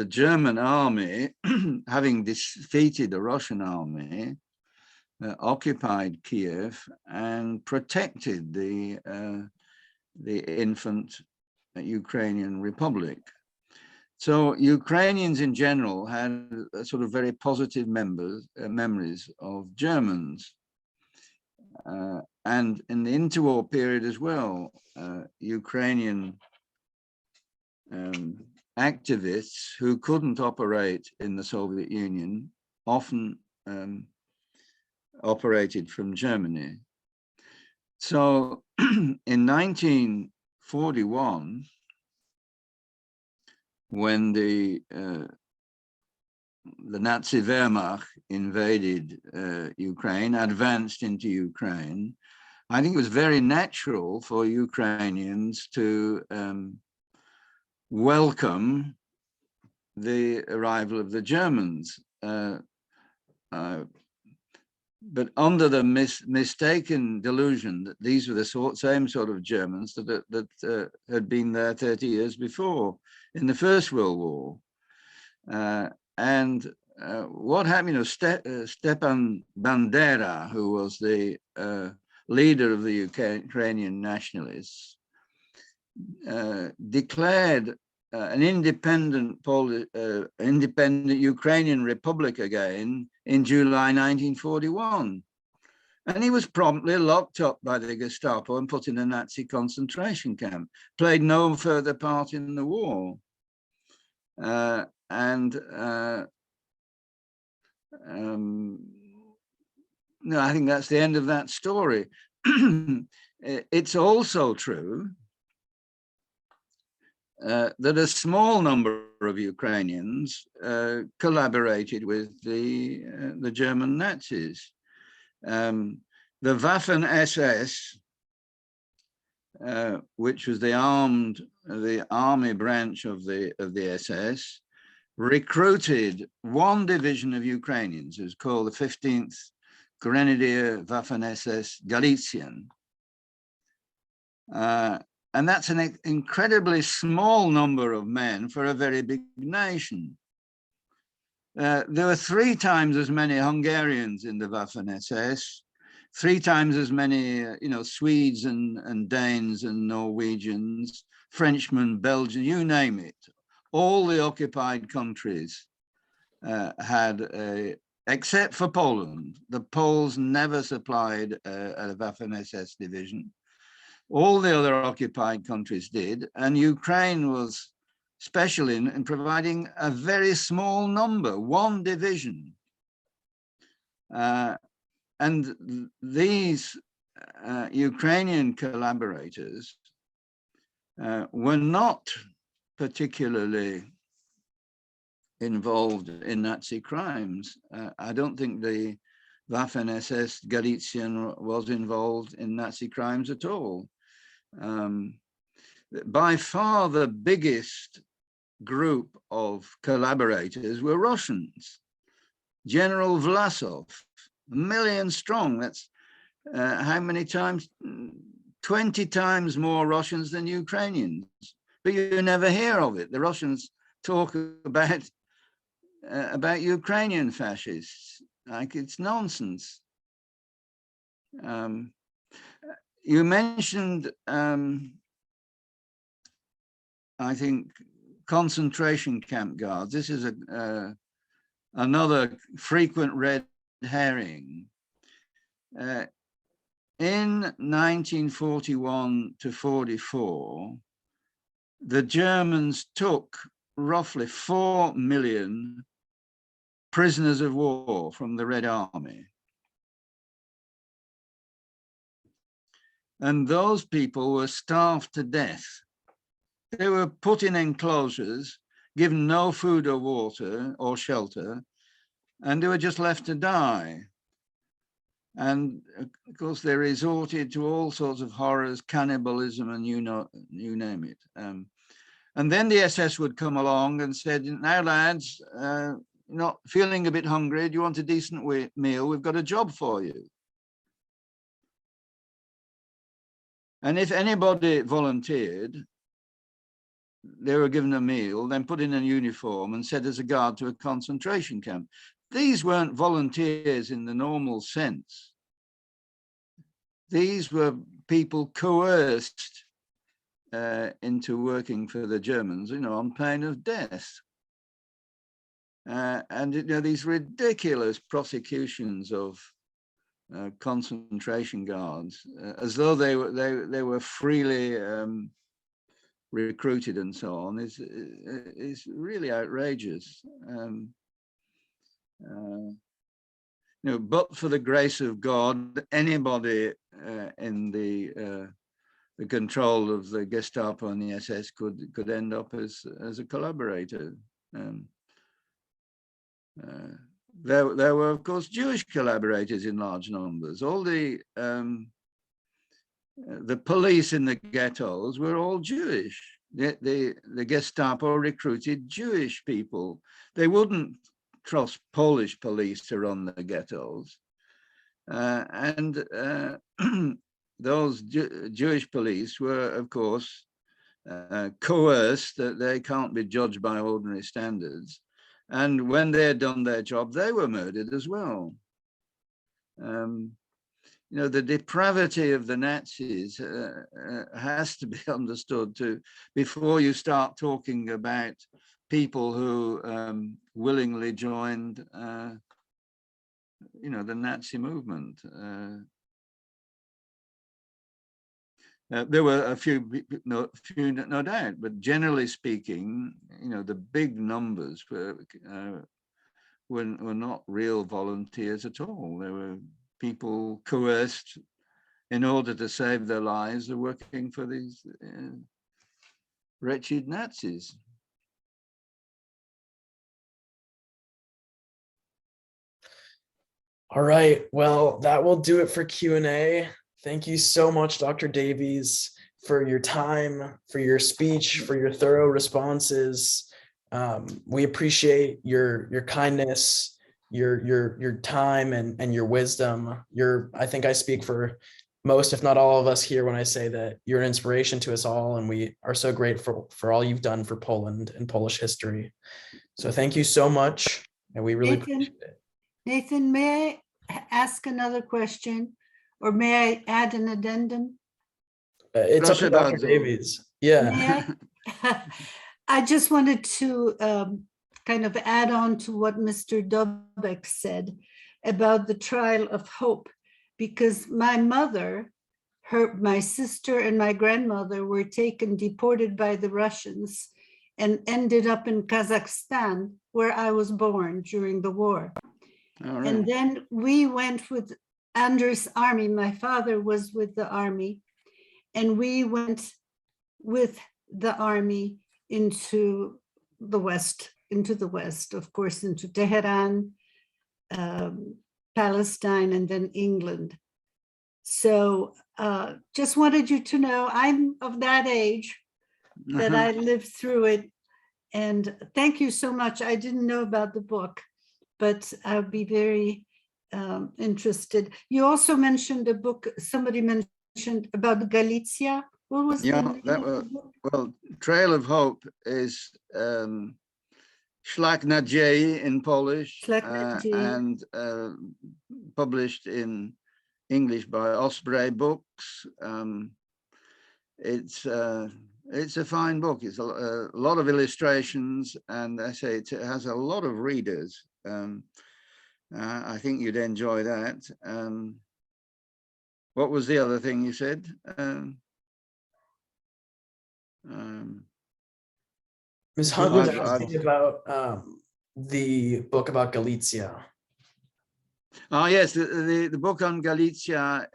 German army, having defeated the Russian army, occupied Kiev and protected the infant Ukrainian Republic. So Ukrainians in general had a sort of very positive memories of Germans. And in the interwar period as well, Ukrainian activists who couldn't operate in the Soviet Union often operated from Germany. So in 1941, when the Nazi Wehrmacht invaded Ukraine, advanced into Ukraine, I think it was very natural for Ukrainians to welcome the arrival of the Germans. But under the mistaken delusion that these were the same sort of Germans that had been there 30 years before in the First World War. And what happened, Stepan Bandera, who was the leader of the Ukrainian nationalists, declared an independent Ukrainian republic again in July 1941. And he was promptly locked up by the Gestapo and put in a Nazi concentration camp, played no further part in the war. No, I think that's the end of that story. It's also true that a small number of Ukrainians collaborated with the German Nazis. The Waffen SS, which was the army branch of the SS, recruited one division of Ukrainians. It was called the 15th Grenadier Waffen SS Galician. And that's an incredibly small number of men for a very big nation. There were 3 times as many Hungarians in the Waffen SS, 3 times as many, Swedes and Danes and Norwegians, Frenchmen, Belgians, you name it. All the occupied countries had except for Poland. The Poles never supplied a Waffen SS division. All the other occupied countries did, and Ukraine was special in providing a very small number, 1 division. And these Ukrainian collaborators were not particularly involved in Nazi crimes. I don't think the Waffen SS Galician was involved in Nazi crimes at all. By far the biggest group of collaborators were Russians. General Vlasov, 1 million strong. That's how many times? 20 times more Russians than Ukrainians. But you never hear of it. The Russians talk about Ukrainian fascists like it's nonsense. You mentioned, I think, concentration camp guards. This is another frequent red herring. In 1941 to 44, the Germans took roughly 4 million prisoners of war from the Red Army. And those people were starved to death. They were put in enclosures, given no food or water or shelter, and they were just left to die. And of course, they resorted to all sorts of horrors, cannibalism, and you name it. And then the SS would come along and said, now lads, not feeling a bit hungry, do you want a decent meal? We've got a job for you. And if anybody volunteered, they were given a meal, then put in a uniform and sent as a guard to a concentration camp. These weren't volunteers in the normal sense. These were people coerced into working for the Germans, on pain of death. And these ridiculous prosecutions of concentration guards, as though they were freely recruited and so on, is really outrageous. But for the grace of God, anybody in the control of the Gestapo and the SS could end up as a collaborator. There were, of course, Jewish collaborators in large numbers. All the police in the ghettos were all Jewish. The Gestapo recruited Jewish people. They wouldn't trust Polish police to run the ghettos. And those Jewish police were, of course, coerced that they can't be judged by ordinary standards. And when they had done their job, they were murdered as well. The depravity of the Nazis has to be understood before you start talking about people who willingly joined, the Nazi movement. There were a few, no doubt, but generally speaking, the big numbers were not real volunteers at all. They were people coerced in order to save their lives, are working for these wretched Nazis. All right, well, that will do it for Q&A. Thank you so much, Dr. Davies, for your time, for your speech, for your thorough responses. We appreciate your kindness, your time, and your wisdom. I think I speak for most, if not all of us here when I say that you're an inspiration to us all, and we are so grateful for all you've done for Poland and Polish history. So thank you so much, and we really appreciate it. Nathan, may I ask another question, or may I add an addendum? It's up to Dr. Davies. Yeah. May I? I just wanted to kind of add on to what Mr. Dobek said about the trial of hope, because my mother, my sister and my grandmother were deported by the Russians and ended up in Kazakhstan, where I was born during the war. Right. And then we went with Anders' army. My father was with the army, and we went with the army into the West, of course, into Tehran, Palestine, and then England. So just wanted you to know I'm of that age that I lived through it. And thank you so much. I didn't know about the book, but I'll be very interested. You also mentioned a book, somebody mentioned about Galicia. What was the name of the book? Well, Trail of Hope is Szlak Nadziei in Polish, and published in English by Osprey Books. It's a fine book. It's a lot of illustrations, and I say it has a lot of readers. I think you'd enjoy that. What was the other thing you said? Ms. Hunt was asking about the book about Galicia. Oh yes, the book on Galicia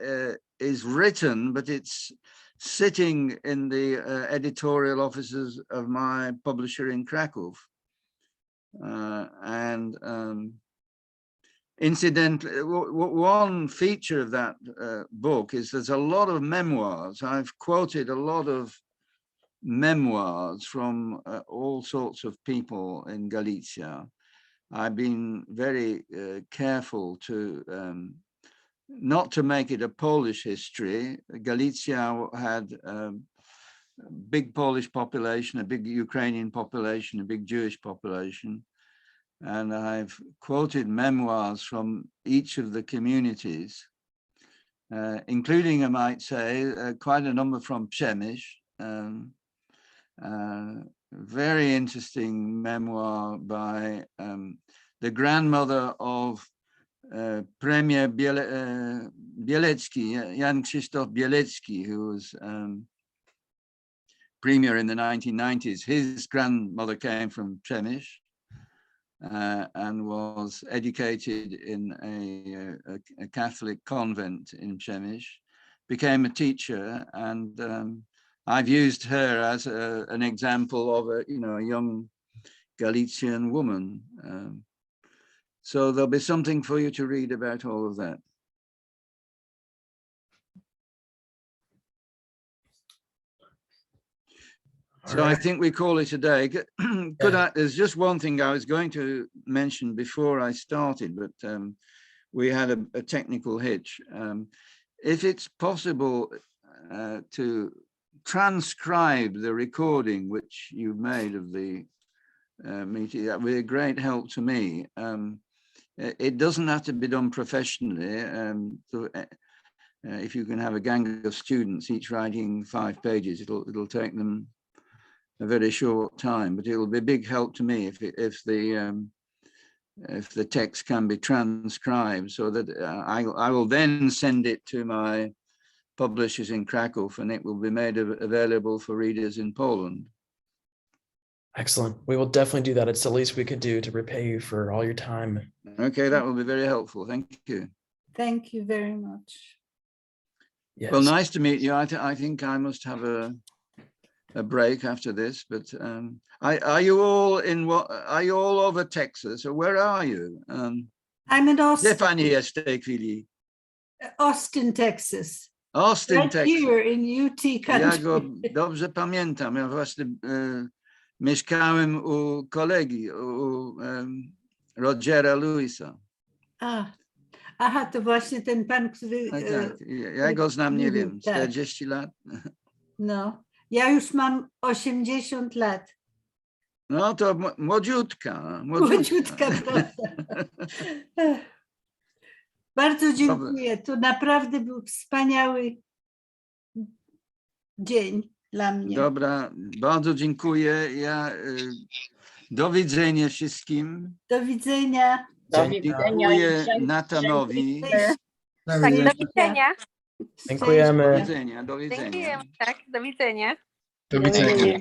is written, but it's sitting in the editorial offices of my publisher in Krakow. Incidentally, one feature of that book is there's a lot of memoirs. I've quoted a lot of memoirs from all sorts of people in Galicia. I've been very careful to not to make it a Polish history. Galicia had a big Polish population, a big Ukrainian population, a big Jewish population. And I've quoted memoirs from each of the communities, including, I might say, quite a number from Przemyśl. Very interesting memoir by the grandmother of Premier Bielecki, Jan Krzysztof Bielecki, who was premier in the 1990s. His grandmother came from Przemyśl and was educated in a Catholic convent in Przemyśl, became a teacher, and I've used her as an example of a young Galician woman. So there'll be something for you to read about all of that. So I think we call it a day. There's just one thing I was going to mention before I started, but we had a technical hitch. If it's possible to transcribe the recording which you made of the meeting, that would be a great help to me. It doesn't have to be done professionally. So, if you can have a gang of students each writing 5 pages, it'll take them a very short time, but it will be a big help to me if the text can be transcribed, so that I will then send it to my publishers in Krakow, and it will be made available for readers in Poland. Excellent. We will definitely do that. It's the least we could do to repay you for all your time. Okay, that will be very helpful. Thank you. Thank you very much. Yes. Well, nice to meet you. I think I must have a a break after this, but are you all in what? Are you all over Texas, or where are you? I'm in Austin, Stefani jest w tej chwili. Austin, Texas. Austin, Right Texas. here in UT Ja go country. dobrze pamiętam. Ja właśnie mieszkałem u kolegi, u Rogera Lewisa. Aha, to właśnie ten pan, który... Tak, ja go znam, nie wiem, tak. 40 lat. No, ja już mam 80 lat. No to młodziutka. Młodziutka, prawda? Bardzo dziękuję. To naprawdę był wspaniały dzień dla mnie. Dobra, bardzo dziękuję. Do widzenia wszystkim. Do widzenia. Dziękuję Natanowi. Do Tak, widzenia. do widzenia. Do Dziękujemy. widzenia, do widzenia. Dziękuję. Tak, do widzenia. Do widzenia.